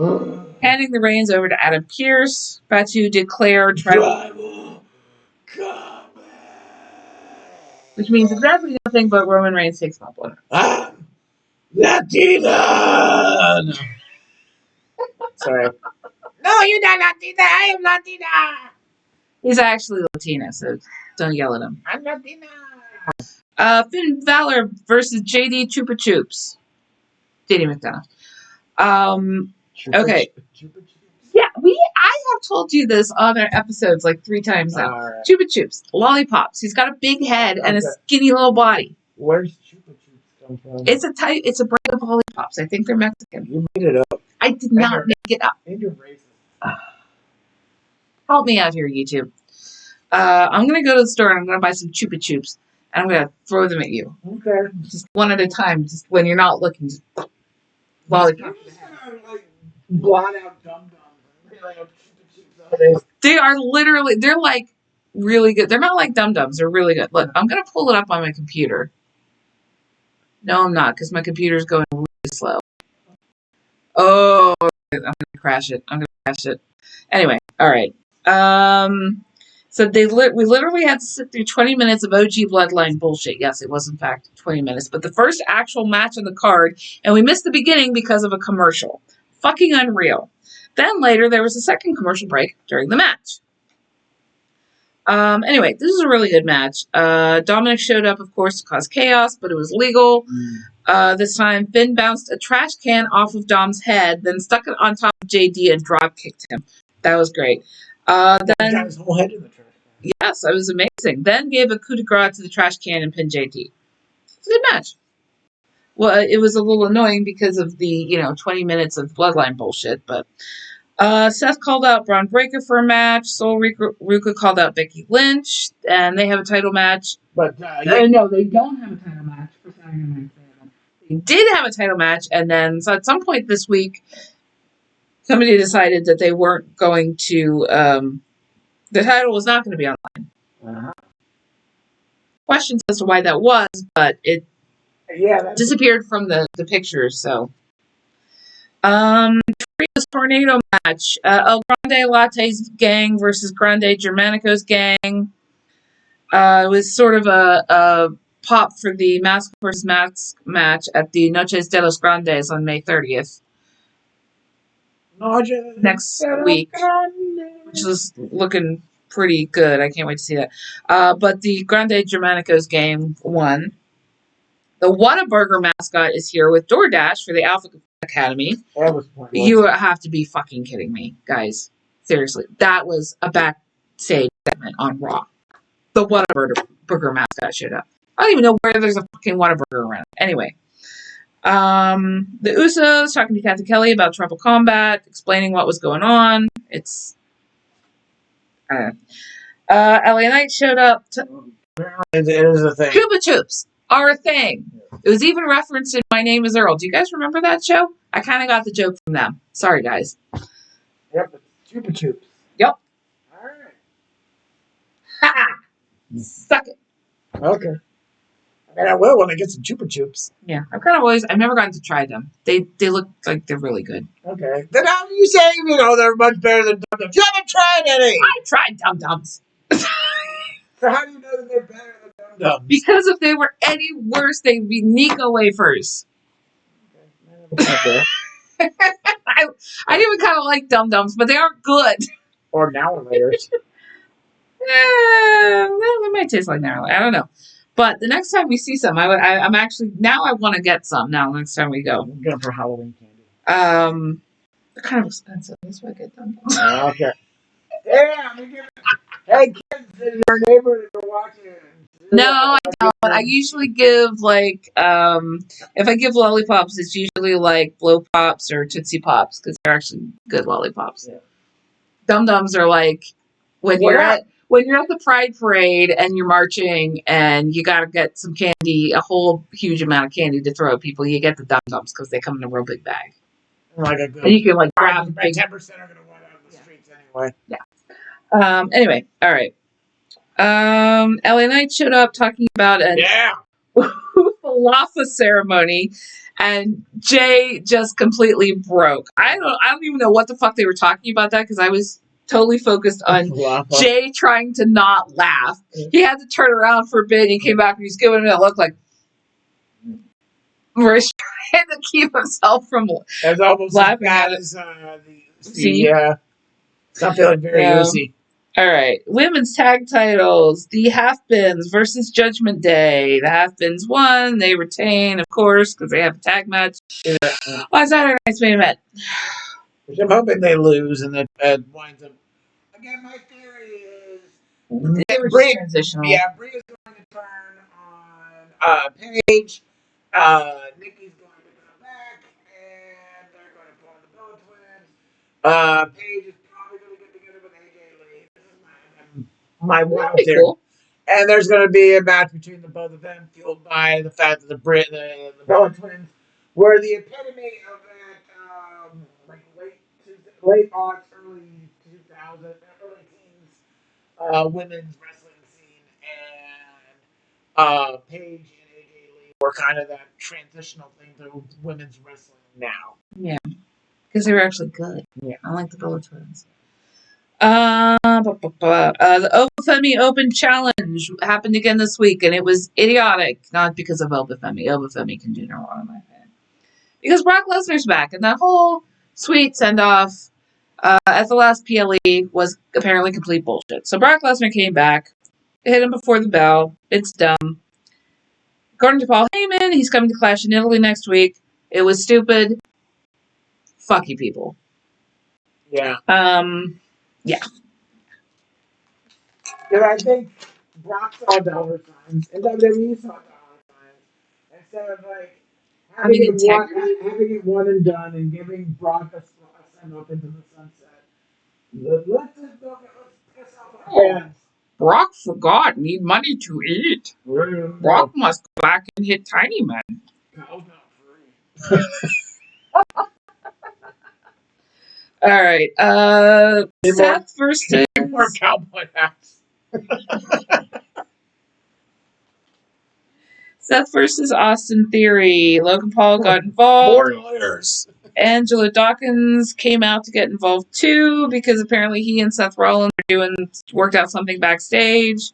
handing the reins over to Adam Pearce. Fatu declared tribal combat, which means exactly nothing, but Roman Reigns takes my blood. Latina! No. Sorry. No, you're not Latina. I am Latina. He's actually Latina, so don't yell at him. I'm Latina. Finn Balor versus JD Chupa Chups. JD McDonough. Okay. Yeah, I have told you this on our episodes like 3 times now. Right. Chupa Chups, lollipops. He's got a big head and a skinny little body. Where's Chupa Chups come from? It's a brand of lollipops. I think they're Mexican. You made it up. I did not make it up. And you're racist. Help me out here, YouTube. I'm gonna go to the store and I'm gonna buy some Chupa Chups and I'm gonna throw them at you. Okay. Just one at a time. Just when you're not looking. Just lollipop. Like blot out dum dums. They are literally. They're like really good. They're not like dum dums. They're really good. Look, I'm gonna pull it up on my computer. No, I'm not, because my computer's going really slow. Oh, I'm gonna crash it. Anyway, all right. So we literally had to sit through 20 minutes of OG Bloodline bullshit. Yes, it was in fact 20 minutes, but the first actual match on the card, and we missed the beginning because of a commercial. Fucking unreal. Then later there was a second commercial break during the match. Anyway, this is a really good match. Dominic showed up, of course, to cause chaos, but it was legal. This time, Finn bounced a trash can off of Dom's head, then stuck it on top of JD and drop kicked him. That was great. Then got his whole head in the trash can. Yes, that was amazing. Then gave a coup de grace to the trash can and pinned JD. It's a good match. Well, it was a little annoying because of the 20 minutes of Bloodline bullshit, but Seth called out Braun Breaker for a match. Sol Ruka called out Becky Lynch, and they have a title match. But no, they don't have a title match for Saturday Night Slam. They did have a title match, and then so at some point this week, somebody decided that they weren't going to. The title was not going to be online. Questions as to why that was, but it disappeared from the pictures. So, Trio's Tornado match: El Grande Latte's gang versus Grande Germanico's gang. It was sort of a pop for the Mask vs. Mask match at the Noches de los Grandes on May 30th. Next week, which is looking pretty good. I can't wait to see that. But the Grande Germanicos game won. The Whataburger mascot is here with DoorDash for the Alpha Academy. That was pointless. You have to be fucking kidding me, guys. Seriously. That was a backstage segment on Raw. The Whataburger mascot showed up. I don't even know where there's a fucking Whataburger around. Anyway. The Usos talking to Kathy Kelly about Tribal Combat, explaining what was going on. It's... LA Knight showed up. It is a thing. Chupa Chups are a thing. It was even referenced in My Name is Earl. Do you guys remember that show? I kind of got the joke from them. Sorry, guys. Yep, it's Chupa Chups. Yep. Alright. Ha! Suck it. Okay. I mean, I will when I get some Chupa Chups. Yeah, I've never gotten to try them. They look like they're really good. Okay. Then how do you say, they're much better than Dum Dums? You haven't tried any! I tried Dum Dums. So how do you know that they're better than Dum Dums? Because if they were any worse, they'd be Nico wafers. Okay. I even kind of like Dum Dums, but they aren't good. Or Now and Laters. They might taste like narrow. I don't know. But the next time we see some, I'm actually now I want to get some. Now next time we go, I'm going for Halloween candy. They're kind of expensive. That's why I get them. Okay. Damn! Hey kids in your neighborhood that are watching. No, I don't. I usually give if I give lollipops, it's usually like Blow Pops or Tootsie Pops because they're actually good lollipops. Yeah. Dum Dums are like when you're at the Pride Parade and you're marching and you gotta get some candy, a whole huge amount of candy to throw at people. You get the Dum Dums because they come in a real big bag. Like a good. And you can like grab about 10% are gonna want out of the streets anyway. Yeah. Anyway, all right. LA Knight showed up talking about a falafel ceremony, and Jay just completely broke. I don't even know what the fuck they were talking about that because I was totally focused on Jay trying to not laugh. He had to turn around for a bit. And he came back and he's giving me a look like where he's trying to keep himself from laughing at it. I'm feeling very oozy. All right, women's tag titles. The Half-Bins versus Judgment Day. The Half-Bins won. They retain, of course, because they have a tag match. Yeah. On Saturday night's main event. Which I'm hoping they lose and that winds up. Again, my theory is transitional. Yeah, Bria's going to turn on Paige. Nikki's going to come back, and they're going to pull the Bella Twins. Paige is probably going to get together with AJ Lee. This is my wild theory. Cool. And there's going to be a match between the both of them, fueled by the fact that the Bella Twins were the epitome of that late aughts, early 2000s, early teens women's wrestling scene, and Paige and AJ Lee were kind of that transitional thing to women's wrestling now. Yeah, because they were actually good. Yeah, I like the Bella Twins. The Obafemi Open Challenge happened again this week, and it was idiotic. Not because of Obafemi. Obafemi can do no wrong, in my opinion. Because Brock Lesnar's back, and that whole sweet send-off at the last PLE was apparently complete bullshit. So Brock Lesnar came back, hit him before the bell. It's dumb. According to Paul Heyman, he's coming to Clash in Italy next week. It was stupid. Fuck you, people. Yeah. Yeah. Because I think Brock saw dollar signs, and WWE saw dollar signs. Instead of having it one and done and giving Brock a send up into the sunset. Let's piss off our fans. Brock forgot, need money to eat. Brock must go back and hit Tiny Man. Cow's not free. All right. Seth versus more cowboy hats. Seth versus Austin Theory. Logan Paul got involved. More lawyers. Angela Dawkins came out to get involved too because apparently he and Seth Rollins worked out something backstage.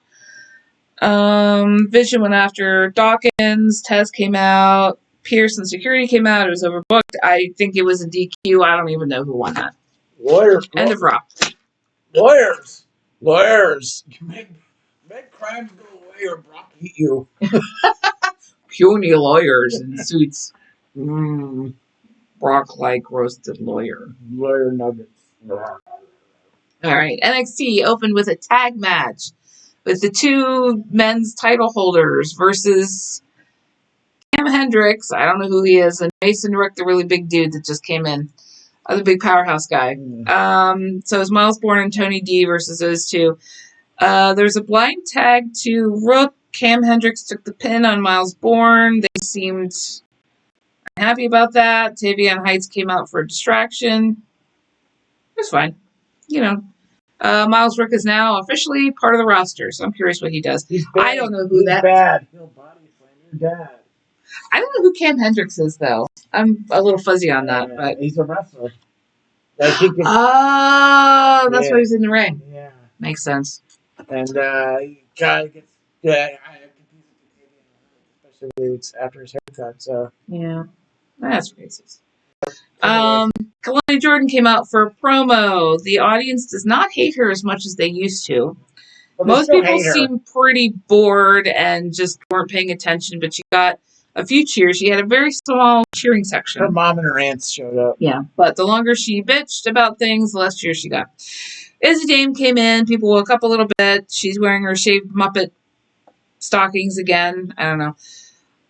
Vision went after Dawkins. Tez came out. Pierce and security came out. It was overbooked. I think it was a DQ. I don't even know who won that. Lawyers. End of Raw. Lawyers. Lawyers, make crimes go away or Brock eat you. Puny lawyers in suits. Brock like roasted lawyer. Lawyer nuggets. All right, NXT opened with a tag match with the two men's title holders versus Cam Hendricks. I don't know who he is, and Mason Rick, the really big dude that just came in, the big powerhouse guy. So it's Miles Bourne and Tony D versus those two. There's a blind tag to Rook. Cam Hendricks took the pin on Miles Bourne. They seemed happy about that. Tavion Heights came out for a distraction. It was fine. Miles Rook is now officially part of the roster, so I'm curious what he does. I don't know who that is. Bad. He'll body slam your dad. I don't know who Cam Hendricks is, though. I'm a little fuzzy on that. But he's a wrestler. That's why he's in the ring. Yeah. Makes sense. And he kind of gets... Yeah, I confused it, especially after his haircut, so... Yeah. That's racist. Kalani Jordan came out for a promo. The audience does not hate her as much as they used to. Well, most people seem pretty bored and just weren't paying attention, but she got a few cheers. She had a very small cheering section. Her mom and her aunts showed up. Yeah, but the longer she bitched about things, the less cheers she got. Izzy Dame came in. People woke up a little bit. She's wearing her shaved Muppet stockings again. I don't know.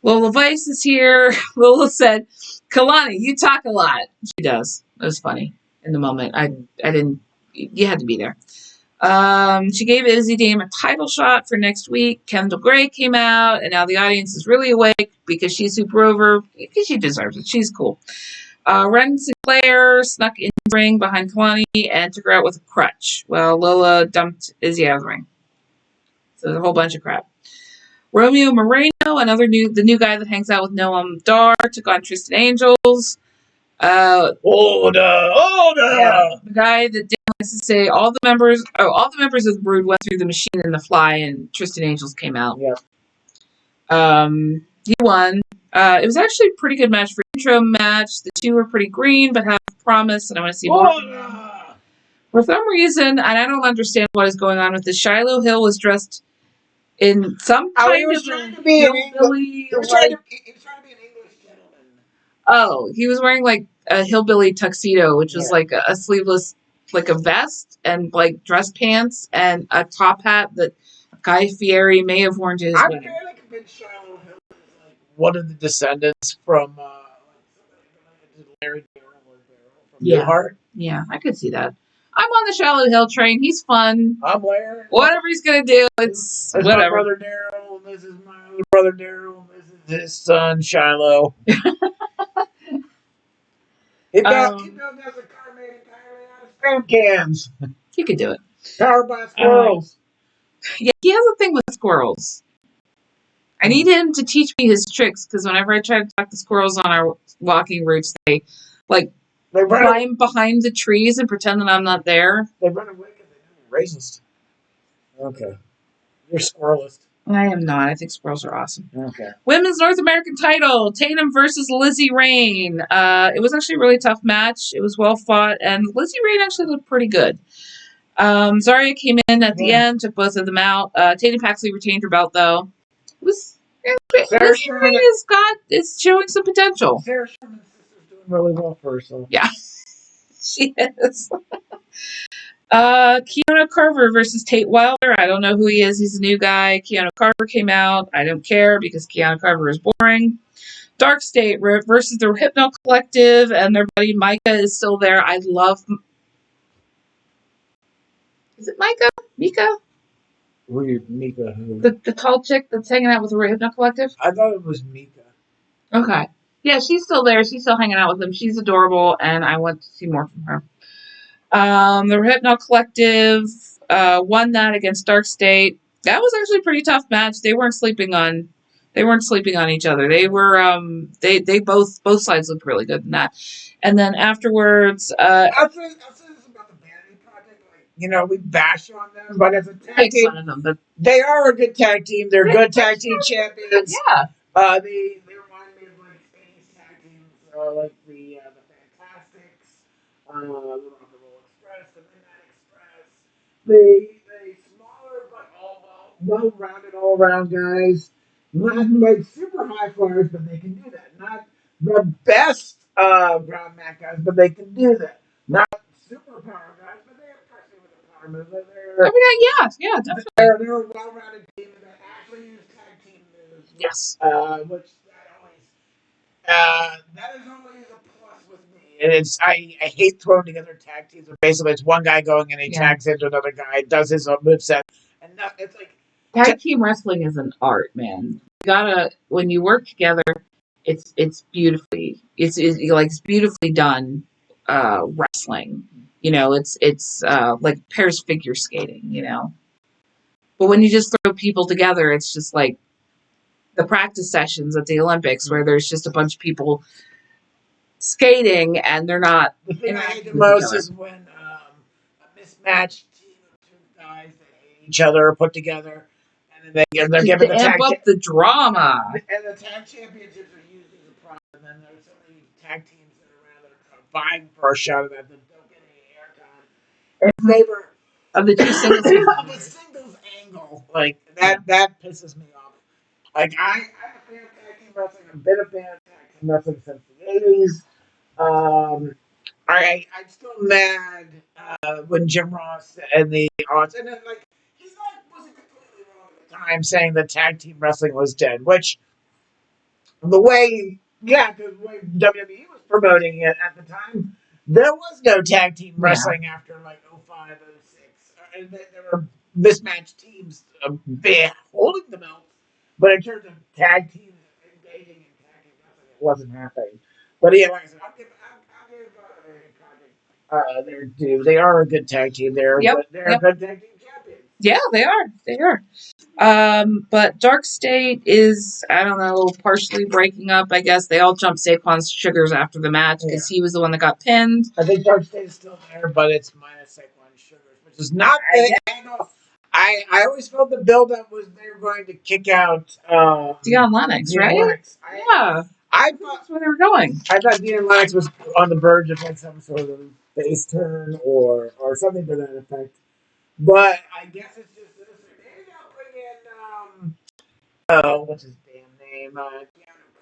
Lola Vice is here. Lola said, Kalani, you talk a lot. She does. It was funny in the moment. I didn't, you had to be there. She gave Izzy Dame a title shot for next week. Kendall Gray came out, and now the audience is really awake because she's super over, because she deserves it. She's cool. Ren Sinclair snuck in the ring behind Kalani and took her out with a crutch. Well, Lola dumped Izzy out of the ring. So there's a whole bunch of crap. Romeo Moreno, the new guy that hangs out with Noam Dar, took on Tristan Angels. Older. Yeah, the guy that Dan likes to say all the members of the Brood went through the machine and the fly, and Tristan Angels came out. Yeah. He won. It was actually a pretty good match for intro match. The two were pretty green, but have promise, and I want to see more. For some reason, and I don't understand what is going on with this, Shiloh Hill was dressed in some kind of hillbilly. He was trying to be an English gentleman. Oh, he was wearing like a hillbilly tuxedo, which was like a sleeveless, like a vest and like dress pants and a top hat that Guy Fieri may have worn to his wedding. I feel like a bit Shiloh Hill is like one of the descendants from Larry Darrell from Newhart. Yeah, I could see that. I'm on the Shallow Hill train. He's fun. I'm Larry. Whatever he's gonna do, it's whatever. My brother Darrell. This is my other brother Darrell. This is his son Shiloh. He built us a car made entirely out of spam cans. He could do it. Powered by squirrels. Yeah, he has a thing with squirrels. I need him to teach me his tricks, because whenever I try to talk to squirrels on our walking routes, they climb behind the trees and pretend that I'm not there. They run away because they're racist. Okay. You're squirrelist. I am not. I think squirrels are awesome. Okay. Women's North American title, Tatum versus Lizzie Rain. It was actually a really tough match. It was well fought, and Lizzie Rain actually looked pretty good. Zarya came in at the end, took both of them out. Tatum Paxley retained her belt, though. Lizzie Rain is showing some potential. Sarah Sherman's sister's doing really well for herself. Yeah, she is. Keanu Carver versus Tate Wilder. I don't know who he is. He's a new guy. Keanu Carver came out. I don't care because Keanu Carver is boring. Dark State versus the Hypno Collective, and their buddy Micah is still there. I love. Is it Micah? Mika? Mika who? The tall chick that's hanging out with the Hypno Collective? I thought it was Mika. Okay. Yeah, she's still there. She's still hanging out with them. She's adorable, and I want to see more from her. The Hypno Collective won that against Dark State. That was actually a pretty tough match. They weren't sleeping on each other. They were they both sides looked really good in that. And then afterwards, I'll say this about the Vanity Project. We bash on them, but as a tag team, fun of them, but they are a good tag team. They're good tag team champions. Yeah. They remind me of like 80s tag teams, like the Fantastics, the Rock and Roll Express, the Midnight Express. They well-rounded, all-around guys. Not like super high flyers, but they can do that. Not the best ground mat guys, but they can do that. Not super power guys, but they impress me with their power moves. I mean, yeah, definitely. They're a well-rounded team that actually use tag team moves. Yes. Which that is always a plus with me. And I hate throwing together tag teams. Basically, it's one guy going and he tags into another guy, does his own moveset, and it's like tag team wrestling is an art, man. You gotta when you work together, it's beautifully it's beautifully done wrestling. You know, it's like pairs figure skating. You know, but when you just throw people together, it's just like the practice sessions at the Olympics where there's just a bunch of people skating and they're not. The thing I hate the most is when a mismatched team of two guys that hate each other are put together, and then they're given the tag up the drama. And the tag championships are used as a problem, and then there's so many tag teams that are around that are vying for a shot at that don't get any airtime in favor of the two singles. Of a singles angle. Like that pisses me off. Like I'm a fan of tag team wrestling. I've been a fan of tag team wrestling since the 80s. I'm still mad when Jim Ross and the odds, and then like wasn't completely wrong at the time saying that tag team wrestling was dead, which the way WWE was promoting it at the time, there was no tag team wrestling after like 05, 06. And there were mismatched teams holding the belts, but in terms of tag teams engaging in tag team wrestling, it wasn't happening. But yeah, like I said, I'll give their due. They are a good tag team. They're a good tag team champions. Yeah, they are. They are. But Dark State is, I don't know, partially breaking up, I guess. They all jumped Saquon's Sugars after the match because he was the one that got pinned. I think Dark State is still there, but it's minus Saquon Sugars, which is not the angle. I always felt the build-up was they were going to kick out Deion Lennox, right? Lennox. I thought that's where they were going. I thought Deion Lennox was on the verge of like some sort of face turn or something to that effect. But I guess it's just this. Maybe I'll bring in what's his damn name? Keanu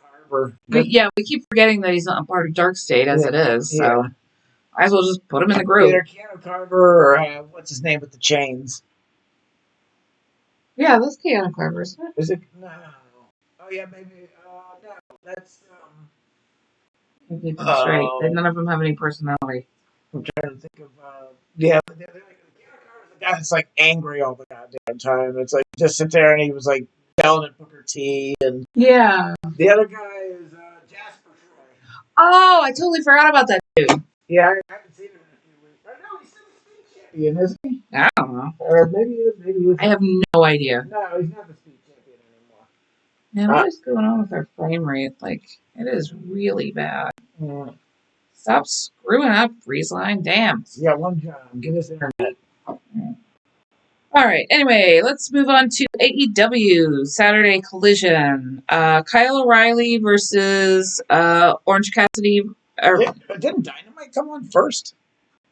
Carver. We keep forgetting that he's not part of Dark State as it is. So I as well just put him in the group. Either Keanu Carver or what's his name with the chains? Yeah, that's Keanu Carver, isn't it? Is it? No. Oh yeah, maybe. No, that's. That's right. None of them have any personality. I'm trying to think of. Yeah, they're like, Keanu Carver's the guy that's like angry all the goddamn time. It's like just sit there and he was like yelling at Booker T and. Yeah. The other guy is Jasper Troy. Oh, I totally forgot about that dude. Yeah, I haven't seen him in a few weeks. I know he's still the speed champion, isn't he? I don't know. Or maybe he is. I have no idea. No, he's not the speed champion anymore. Man, what is going on with our frame rate? Like, it is really bad. Stop screwing up, Wrasslin. Damn. Yeah, one job. Give us internet. All right. Anyway, let's move on to AEW Saturday Collision. Kyle O'Reilly versus Orange Cassidy. Didn't Dynamite come on first?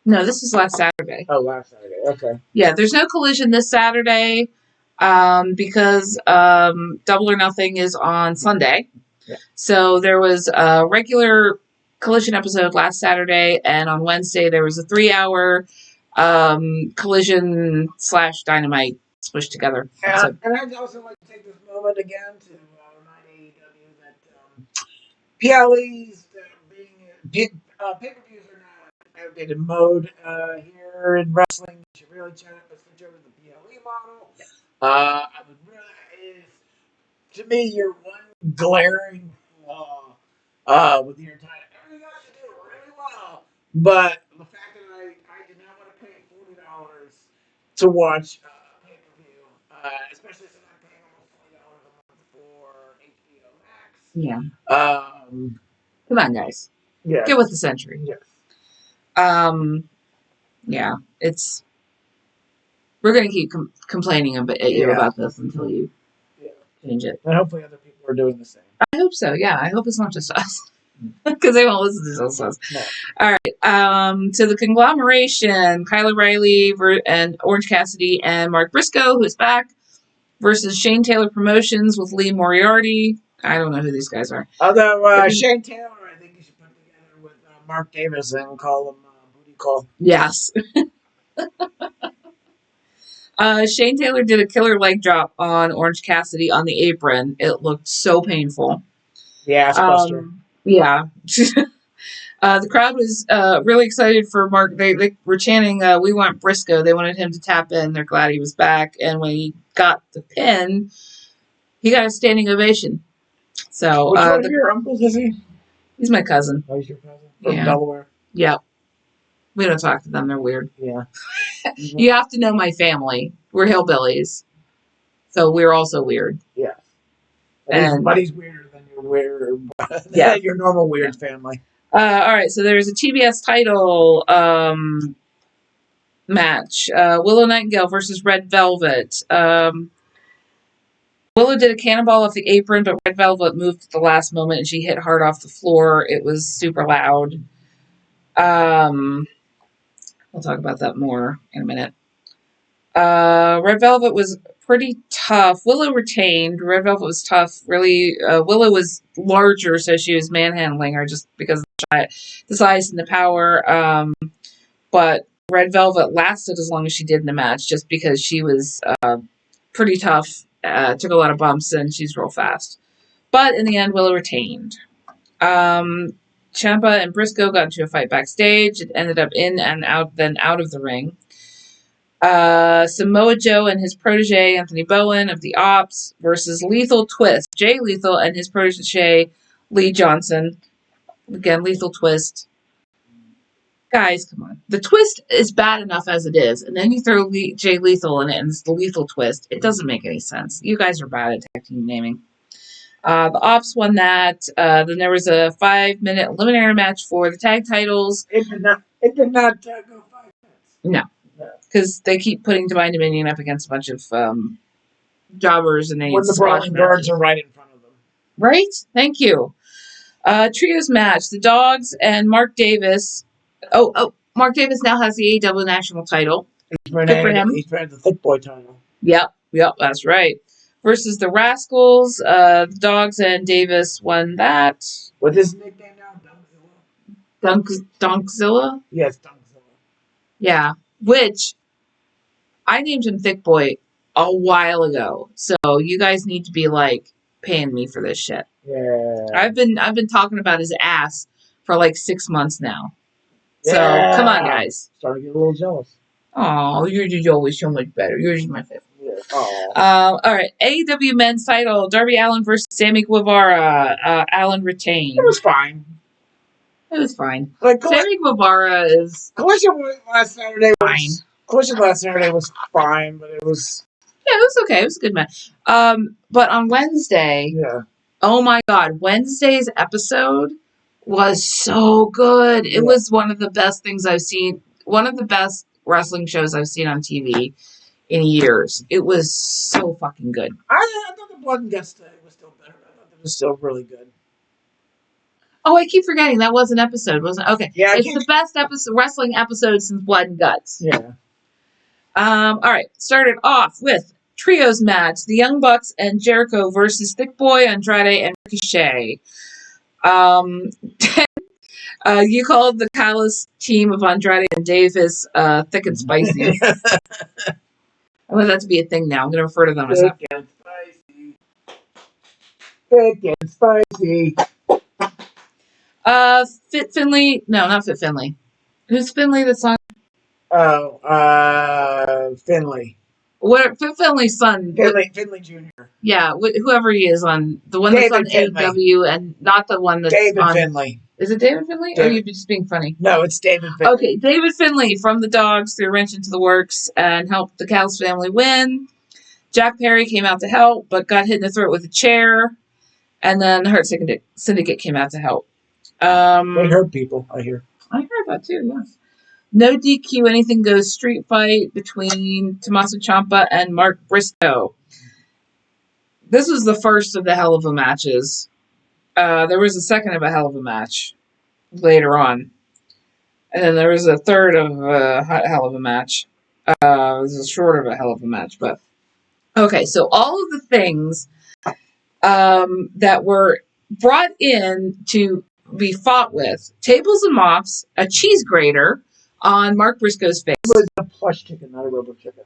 No, this is last Saturday. Oh, last Saturday. Okay. Yeah, there's no Collision this Saturday because Double or Nothing is on Sunday. Yeah. So there was a regular Collision episode last Saturday, and on Wednesday there was a 3-hour Collision / Dynamite smushed together. And I'd also like to take this moment again to remind AEW that PLEs pay-per-views are now in outdated mode here in wrestling. You should really switch over to the PLE model. I would really is to me your one glaring flaw with your entire everything else you do really well, but the fact that I did not want to pay $40 to watch pay-per-view, especially since I'm paying almost $20 a month for HBO Max. Yeah. Come on, guys. Yeah. Get with the century. Yes. Yeah. We're gonna keep complaining at you about this until you change it. And hopefully other people are doing the same. I hope so. Yeah, I hope it's not just us. Because they won't listen to us. No. All right. So the conglomeration, Kyle O'Reilly and Orange Cassidy and Mark Briscoe, who's back, versus Shane Taylor Promotions with Lee Moriarty. I don't know who these guys are. Although Shane Taylor, I think you should put together with Mark Davis and call him Booty Call. Yes. Shane Taylor did a killer leg drop on Orange Cassidy on the apron. It looked so painful. Yeah, Buster. Yeah. The crowd was really excited for Mark. They were chanting, "We want Briscoe." They wanted him to tap in. They're glad he was back. And when he got the pin, he got a standing ovation. So, which one of your uncles is he? He's my cousin. Oh, he's your cousin? From Delaware? Yeah. We don't talk to them. They're weird. Yeah. You have to know my family. We're hillbillies. So we're also weird. Yeah. And Buddy's weirder than your weird, your normal weird family. All right, so there's a TBS title match. Willow Nightingale versus Red Velvet. Willow did a cannonball off the apron, but Red Velvet moved at the last moment and she hit hard off the floor. It was super loud. We'll talk about that more in a minute. Red Velvet was pretty tough. Willow retained. Red Velvet was tough. Really, Willow was larger, so she was manhandling her just because of the size and the power. But Red Velvet lasted as long as she did in the match just because she was pretty tough, took a lot of bumps, and she's real fast. But in the end, Willow retained. Ciampa and Briscoe got into a fight backstage. It ended up in and out, then out of the ring. Samoa Joe and his protege, Anthony Bowen of the Ops, versus Lethal Twist, Jay Lethal and his protege, Lee Johnson. Again, Lethal Twist. Guys, come on. The twist is bad enough as it is, and then you throw Jay Lethal in it, and it's the Lethal Twist. It doesn't make any sense. You guys are bad at tag team naming. The Ops won that. Then there was a 5-minute eliminator match for the tag titles. It did not go 5 minutes. No. Because they keep putting Divine Dominion up against a bunch of jobbers, and when the Brawling Birds are right in front of them. Right? Thank you. Trios match. The Dogs and Mark Davis. Mark Davis now has the AEW national title. Good for him. He's running the Thick Boy title. Yep, that's right. Versus the Rascals. The Dogs and Davis won that. What's his nickname now? Dunkzilla? Yes, Dunkzilla. Yeah, which I named him Thick Boy a while ago. So you guys need to be like paying me for this shit. Yeah. I've been talking about his ass for like 6 months now. So come on, guys. Starting to get a little jealous. Oh, you're always so much better. You're my favorite. Yeah. Oh. All right. AEW men's title: Darby Allin versus Sammy Guevara. Allin retained. It was fine. Like Sammy Guevara is Collision last Saturday was fine, but it was okay. It was a good match. But on Wednesday, oh my God, Wednesday's episode was so good. It was one of the best things I've seen. One of the best wrestling shows I've seen on TV in years. It was so fucking good. I thought the Blood and Guts was still better. I thought it was still really good. Oh, I keep forgetting that was an episode, wasn't it? Okay. Yeah, it's the best wrestling episode since Blood and Guts. Yeah. All right. Started off with trios match: the Young Bucks and Jericho versus Thick Boy, Andrade, and Ricochet. You called the Callous team of Andrade and Davis thick and spicy. I want that to be a thing now. I'm going to refer to them as that. Thick and spicy. Thick and spicy. Fit Finley. No, not Fit Finley. Who's Finley that's on? Oh, Finley. What? Fit Finley's son. Finley Jr. Yeah, whoever he is on. The one that's on AEW and not the one that's David on. Finley. Is it David Finley? Or are you just being funny? No, it's David Finley. Okay, David Finley from the Dogs threw a wrench into the works and helped the Callis family win. Jack Perry came out to help, but got hit in the throat with a chair. And then the Hurt Syndicate came out to help. They hurt people, I hear. I heard that too, yes. No DQ, anything goes street fight between Tommaso Ciampa and Mark Briscoe. This was the first of the Hell of a matches. There was a second of a Hell of a match later on. And then there was a third of a Hell of a match. It was a short of a Hell of a match, but Okay, so all of the things that were brought in to be fought with: tables and mops, a cheese grater on Mark Briscoe's face. It was a plush chicken, not a rubber chicken.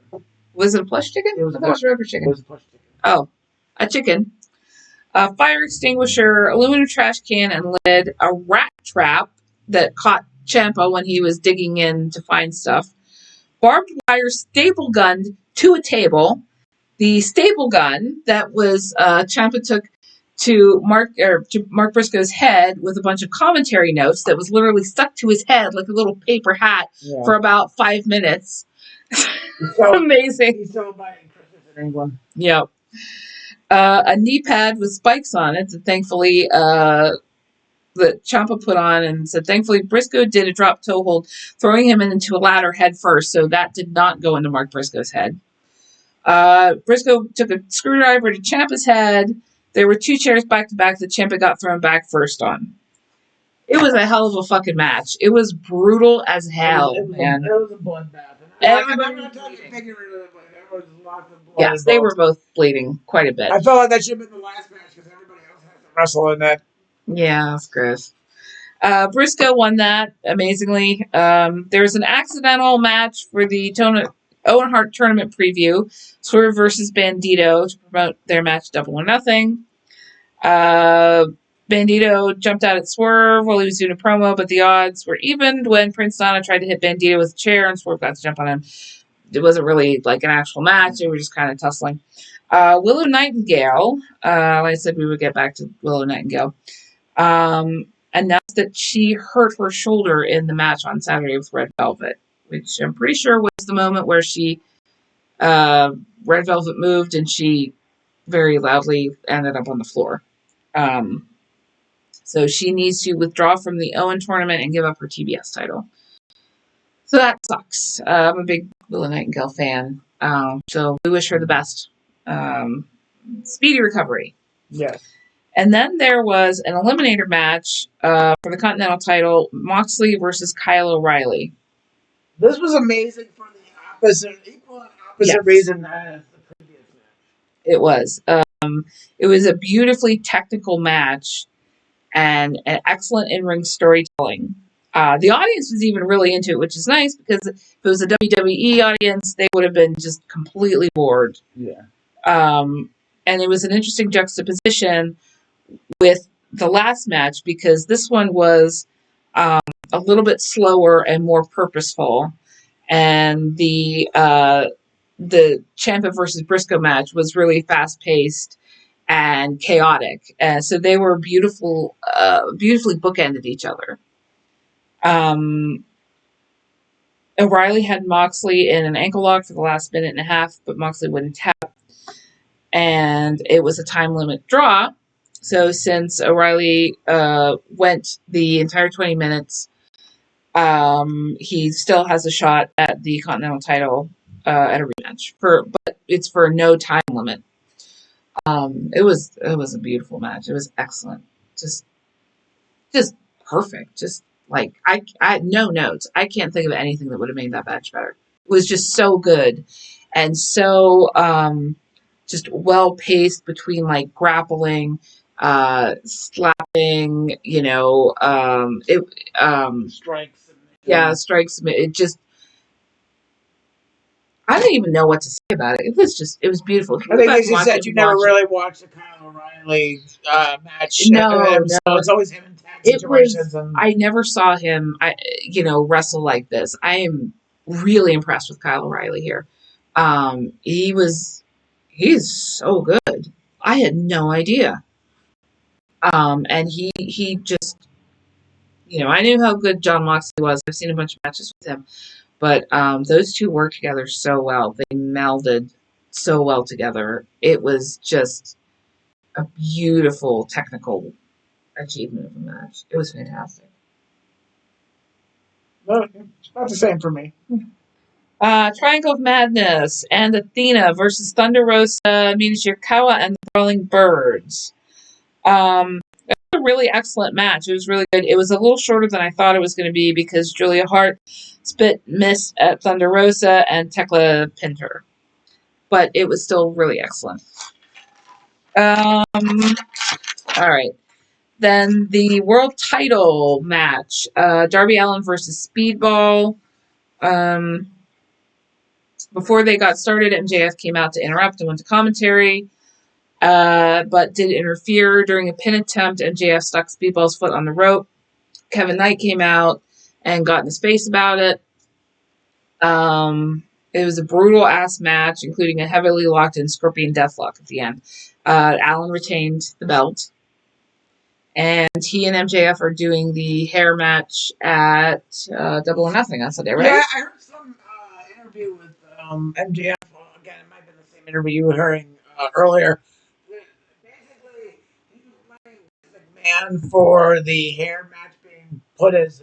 Was it a plush chicken? It was I thought it was a rubber chicken. It was a plush chicken. Oh, a chicken. A fire extinguisher, aluminum trash can and lid, a rat trap that caught Ciampa when he was digging in to find stuff, barbed wire staple gun to a table. The staple gun that was Ciampa took to Mark Briscoe's head with a bunch of commentary notes that was literally stuck to his head like a little paper hat for about 5 minutes. Amazing. He's still buying Christmas in England. Yep. A knee pad with spikes on it that thankfully that Ciampa put on, and said thankfully Briscoe did a drop toe hold, throwing him into a ladder head first, so that did not go into Mark Briscoe's head. Briscoe took a screwdriver to Ciampa's head. There were 2 chairs back to back that Ciampa got thrown back first on. It was a hell of a fucking match. It was brutal as hell, man. It was a bloodbath. I'm not talking figuratively, but there was lots of blood. Yes, they were both bleeding quite a bit. I felt like that should have been the last match because everybody else has to wrestle in that. Yeah, that's gross. Briscoe won that amazingly. There was an accidental match for the Owen Hart tournament preview: Swerve versus Bandito, to promote their match Double or Nothing. Bandito jumped out at Swerve while he was doing a promo, but the odds were evened when Prince Nana tried to hit Bandito with a chair and Swerve got to jump on him. It wasn't really like an actual match. They were just kind of tussling. Willow Nightingale, like I said, we would get back to Willow Nightingale, announced that she hurt her shoulder in the match on Saturday with Red Velvet, which I'm pretty sure was the moment where Red Velvet moved and she very loudly ended up on the floor. So she needs to withdraw from the Owen tournament and give up her TBS title. So that sucks. I'm a big Willow Nightingale fan. So we wish her the best. Speedy recovery. Yes. And then there was an eliminator match for the Continental title: Moxley versus Kyle O'Reilly. This was amazing for the equal and opposite reason as the previous match. It was. It was a beautifully technical match and an excellent in-ring storytelling. The audience was even really into it, which is nice because if it was a WWE audience, they would have been just completely bored. Yeah. And it was an interesting juxtaposition with the last match because this one was a little bit slower and more purposeful, and the Ciampa versus Briscoe match was really fast-paced and chaotic. So they were beautifully bookended each other. O'Reilly had Moxley in an ankle lock for the last minute and a half, but Moxley wouldn't tap. And it was a time limit draw. So since O'Reilly went the entire 20 minutes, he still has a shot at the Continental title at a rematch. But it's for no time limit. It was a beautiful match. It was excellent. Just perfect. Just like I no notes. I can't think of anything that would have made that match better. It was just so good and so just well paced between like grappling, slapping, strikes. Yeah, strikes. It just. I don't even know what to say about it. It was beautiful. I think, as you said, you never really watched the Kyle O'Reilly match. No. So it's always him in tag situations. I never saw him, wrestle like this. I am really impressed with Kyle O'Reilly here. He's so good. I had no idea. And he just, I knew how good John Moxley was. I've seen a bunch of matches with him. But those two worked together so well. They melded so well together. It was just a beautiful technical achievement of a match. It was fantastic. Well, it's not the same for me. Triangle of Madness and Athena versus Thunder Rosa, Mina Shirakawa, and the Brawling Birds. It was a really excellent match. It was really good. It was a little shorter than I thought it was going to be because Julia Hart missed at Thunder Rosa and Tekla pinned her. but it was still really excellent. All right. Then the world title match, Darby Allin versus Speedball. Before they got started, MJF came out to interrupt and went to commentary, but did interfere during a pin attempt. MJF stuck Speedball's foot on the rope. Kevin Knight came out and got in his face about it. It was a brutal-ass match, including a heavily locked-in Scorpion Deathlock at the end. Allin retained the belt. And he and MJF are doing the hair match at Double or Nothing on Sunday, right? Yeah, I heard some interview with MJF. Again, it might have been the same interview you were hearing earlier. Basically, he was playing McMahon for the hair match being put as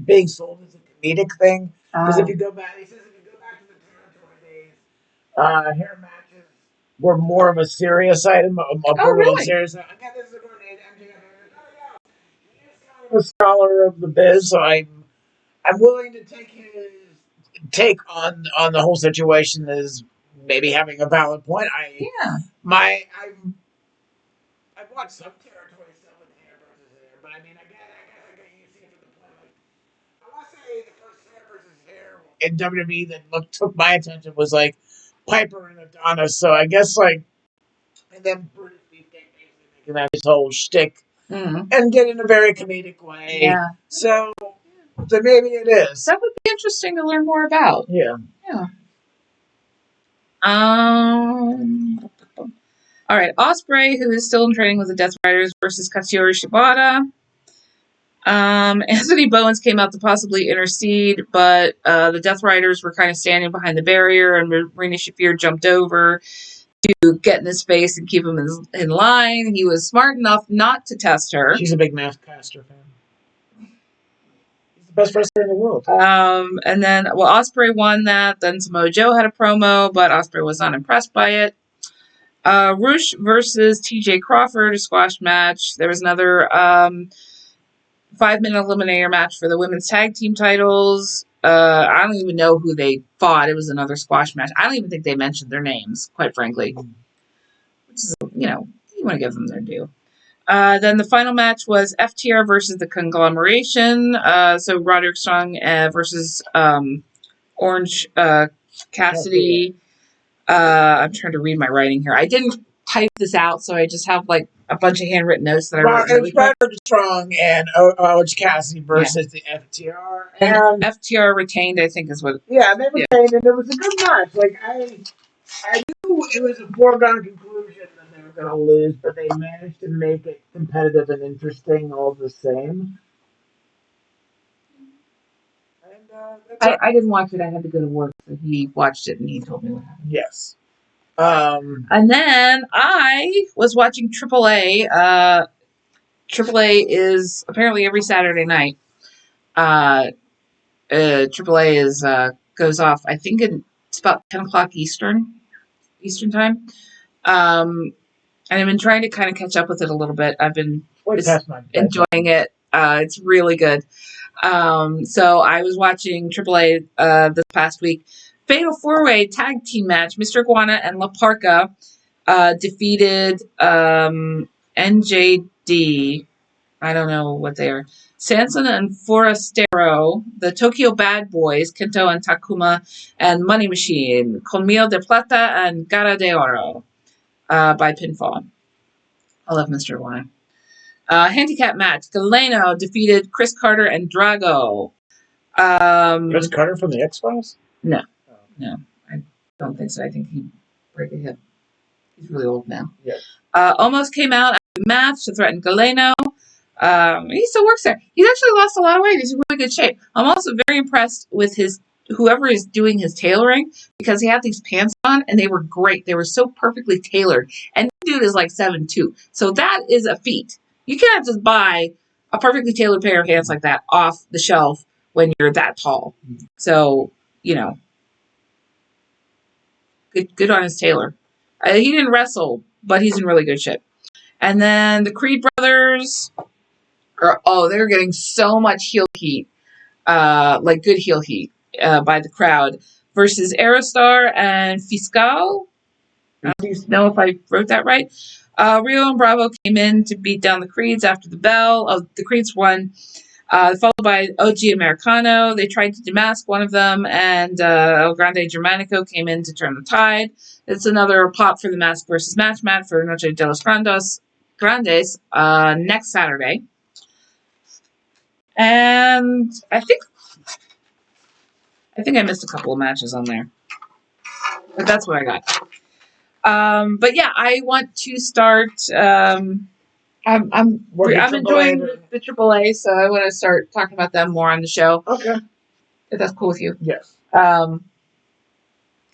being sold as a comedic thing. Because if you go back, he says if you go back to the territory days, hair matches were more of a serious item, a brutal serious item. Again, this is according to MJF. He's kind of a scholar of the biz, so I'm willing to take his take on the whole situation as maybe having a valid point. I've watched some territory stuff with hair versus hair, but I mean, I guess I get you see it from the point. Like, I want to say the first hair versus hair in WWE that took my attention was like Piper and Adonis. So I guess like, and then Brutus Beefcake basically making that his whole shtick and get in a very comedic way. Yeah. So maybe it is. That would be interesting to learn more about. Yeah. Yeah. All right. Ospreay, who is still in training with the Death Riders, versus Katsuyori Shibata. Anthony Bowens came out to possibly intercede, but the Death Riders were kind of standing behind the barrier, and Marina Shafir jumped over to get in his face and keep him in line. He was smart enough not to test her. She's a big Maskcaster fan. He's the best wrestler in the world. And then, Ospreay won that. Then Samoa Joe had a promo, but Ospreay was not impressed by it. Rush versus TJ Crawford, a squash match. There was another 5-minute eliminator match for the women's tag team titles. I don't even know who they fought. It was another squash match. I don't even think they mentioned their names, quite frankly. Which is, you want to give them their due. Then the final match was FTR versus the Conglomeration. So Roderick Strong versus Orange Cassidy. I'm trying to read my writing here. I didn't type this out, so I just have like a bunch of handwritten notes that I wrote. It was Roderick Strong and Orange Cassidy versus the FTR. And FTR retained, I think, is what. Yeah, they retained, and it was a good match. Like I knew it was a foregone conclusion that they were going to lose, but they managed to make it competitive and interesting all the same. And I didn't watch it. I had to go to work, so he watched it and he told me what happened. Yes. And then I was watching AAA. AAA is apparently every Saturday night. AAA is goes off. I think it's about 10 o'clock Eastern time. And I've been trying to kind of catch up with it a little bit. I've been enjoying it. It's really good. So I was watching AAA this past week. Fatal 4-Way Tag Team match. Mr. Iguana and La Parca defeated NJD. I don't know what they are. Sanson and Forastero, the Tokyo Bad Boys, Kento and Takuma, and Money Machine, Colmillo de Plata and Gara de Oro by pinfall. I love Mr. Iguana. Handicap match. Galeno defeated Chris Carter and Drago. Chris Carter from the X-Files? No, I don't think so. I think he'd break a hip. He's really old now. Yeah. Almost came out after the match to threaten Galeno. He still works there. He's actually lost a lot of weight. He's in really good shape. I'm also very impressed with whoever is doing his tailoring, because he had these pants on and they were great. They were so perfectly tailored. And the dude is like 7'2". So that is a feat. You cannot just buy a perfectly tailored pair of pants like that off the shelf when you're that tall. So, good on his tailor. He didn't wrestle, but he's in really good shape. And then the Creed brothers they're getting so much heel heat, like good heel heat, by the crowd versus Aerostar and Fiscal. I don't know if I wrote that right. Rio and Bravo came in to beat down the Creeds after the bell. Oh, the Creeds won, followed by OG Americano. They tried to demask one of them, and El Grande Germanico came in to turn the tide. It's another pop for the mask versus match for Noche de los Grandes next Saturday. And I think I missed a couple of matches on there, but that's what I got. But yeah, I want to start. I'm enjoying the AAA, so I want to start talking about them more on the show. Okay, if that's cool with you. Yes. Because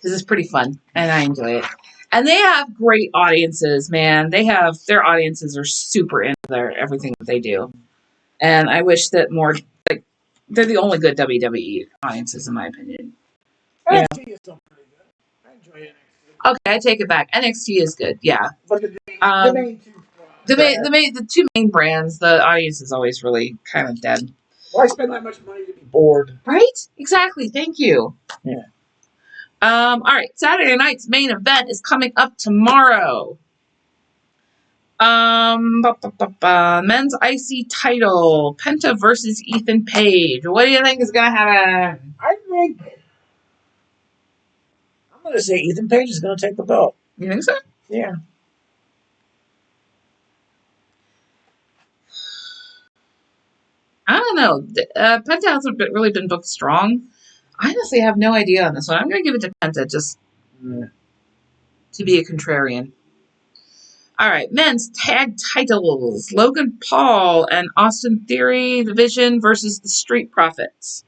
it's pretty fun and I enjoy it. And they have great audiences, man. Their audiences are super into everything that they do. And I wish that more, like, they're the only good WWE audiences, in my opinion. NXT is still pretty good. I enjoy NXT. Okay, I take it back. NXT is good, yeah. But the two main brands, the audience is always really kind of dead. Why spend that much money to be bored? Right? Exactly. Thank you. Yeah. All right. Saturday night's main event is coming up tomorrow. Men's IC title, Penta versus Ethan Page. What do you think is gonna happen? I'm gonna say Ethan Page is gonna take the belt. You think so? Yeah. I don't know. Penta hasn't really been booked strong. I honestly have no idea on this one. I'm gonna give it to Penta just to be a contrarian. All right, men's tag titles: Logan Paul and Austin Theory, the Vision versus the Street Profits.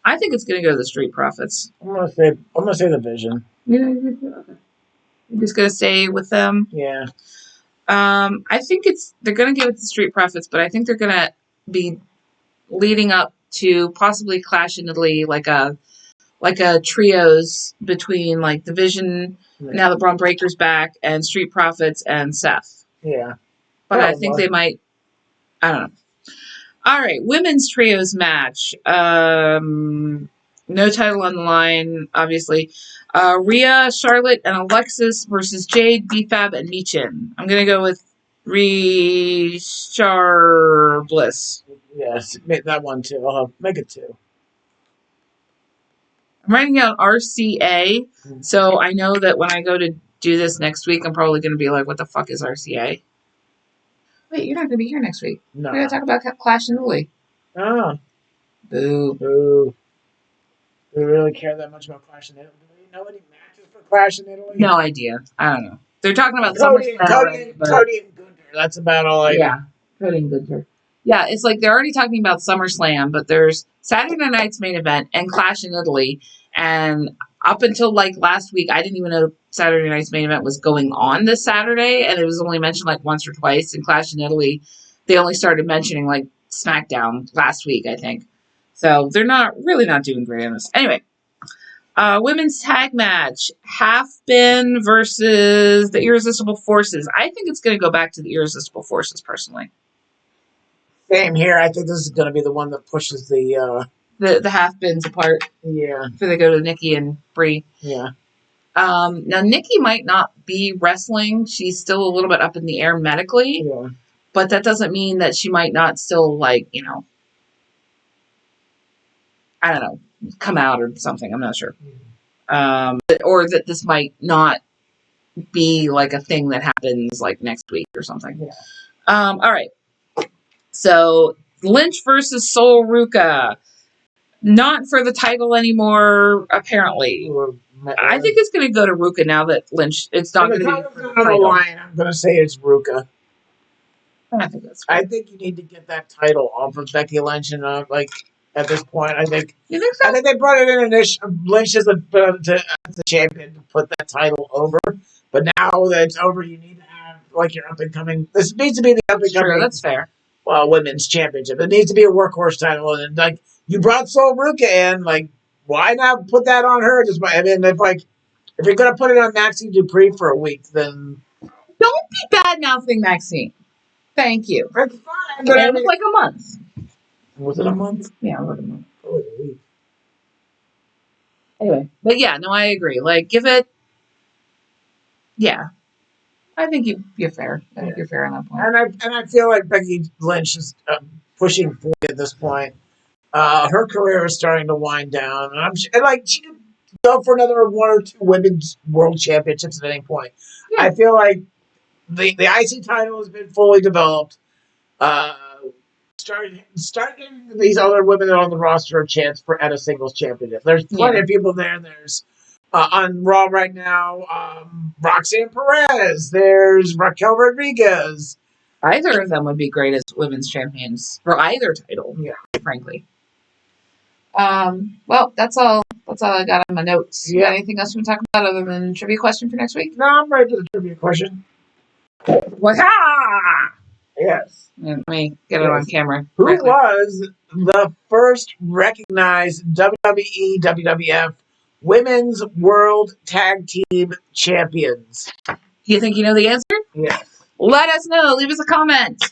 I think it's going to go to the Street Profits. I'm gonna say the Vision. Yeah, okay. You're just going to stay with them. Yeah. I think they're going to give it to the Street Profits, but I think they're going to be leading up to possibly Clash in Italy, like a trios between like the Vision. Yeah. Now that Braun Breaker's back, and Street Profits and Seth. Yeah. But I think they might. I don't know. All right, women's trios match. No title on the line, obviously. Rhea, Charlotte, and Alexis versus Jade, B-Fab, and Michin. I'm going to go with Char Bliss. Yes, make that one too. I'll make it 2. I'm writing down RCA, so I know that when I go to do this next week, I'm probably going to be like, what the fuck is RCA? Wait, you're not going to be here next week. No. We're going to talk about Clash in Italy. Oh. Boo. Boo. Do we really care that much about Clash in Italy? Do we know any matches for Clash in Italy? No idea. I don't know. They're talking about Cody and Gunther. That's about all I know. Yeah, Cody and Gunther. Yeah, it's like they're already talking about SummerSlam, but there's Saturday night's main event and Clash in Italy. And up until like last week, I didn't even know Saturday night's main event was going on this Saturday, and it was only mentioned like once or twice. In Clash in Italy, they only started mentioning like SmackDown last week, I think. So they're not doing great on this. Anyway, women's tag match: Half-Bin versus the Irresistible Forces. I think it's going to go back to the Irresistible Forces personally. Same here. I think this is going to be the one that pushes the Half-Bins apart. Yeah. Before they go to Nikki and Brie. Yeah. Now, Nikki might not be wrestling. She's still a little bit up in the air medically. Yeah. But that doesn't mean that she might not still, like, you know, I don't know, come out or something. I'm not sure. Or that this might not be, like, a thing that happens, like, next week or something. Yeah. All right. So, Lynch versus Sol Ruca. Not for the title anymore, apparently. I think it's going to go to Ruca now that Lynch. It's not going to be on the line. I'm going to say it's Ruca. I think that's fair. I think you need to get that title off of Becky Lynch, and like at this point, I think. You think so? I think they brought it in Lynch as the champion to put that title over. But now that it's over, you need to have like your up and coming. This needs to be the up and coming. Sure, that's fair. Well, women's championship. It needs to be a workhorse title, and like you brought Sol Ruca in, like why not put that on her? I mean, if you're gonna put it on Maxine Dupree for a week, then don't be bad mouthing Maxine. Thank you. That's fine. But it was like a month. Was it a month? Yeah, it was a month. Oh, a week. Anyway, but yeah, no, I agree. Like, give it. Yeah, I think you're fair. I think you're fair on that point. And I feel like Becky Lynch is pushing 40 at this point. Her career is starting to wind down, and and like she could go for another one or two women's world championships at any point. Yeah. I feel like the IC title has been fully developed. Uh, start giving these other women that are on the roster a chance for at a singles championship. There's plenty of people there. There's on Raw right now, Roxanne Perez. There's Raquel Rodriguez. Either of them would be great as women's champions for either title. Yeah, frankly. Well, that's all. That's all I got on my notes. You got anything else you want to talk about other than trivia question for next week? No, I'm ready for the trivia question. Waha! Yes. Let me get it on camera. Who was the first recognized WWE WWF Women's World Tag Team Champions? You think you know the answer? Yes. Let us know. Leave us a comment.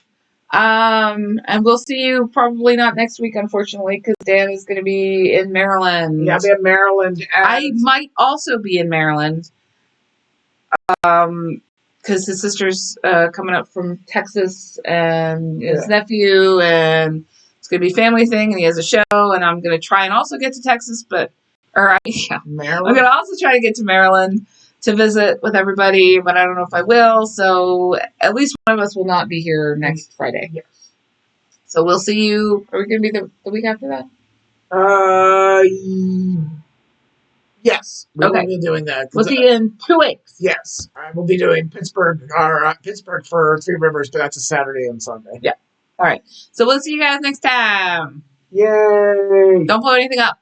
And we'll see you probably not next week, unfortunately, because Dan is going to be in Maryland. Yeah, I'll be in Maryland. I might also be in Maryland. Because his sister's coming up from Texas and his nephew, and it's going to be a family thing, and he has a show, and I'm going to try and also get to Texas, Maryland. I'm going to also try to get to Maryland to visit with everybody, but I don't know if I will, so at least one of us will not be here next Friday. Yes. So we'll see you. Are we going to be the week after that? Yes. We will be doing that. We'll see you in 2 weeks. Yes. We'll be doing Pittsburgh for Three Rivers, but that's a Saturday and Sunday. Yeah. All right. So we'll see you guys next time. Yay. Don't blow anything up.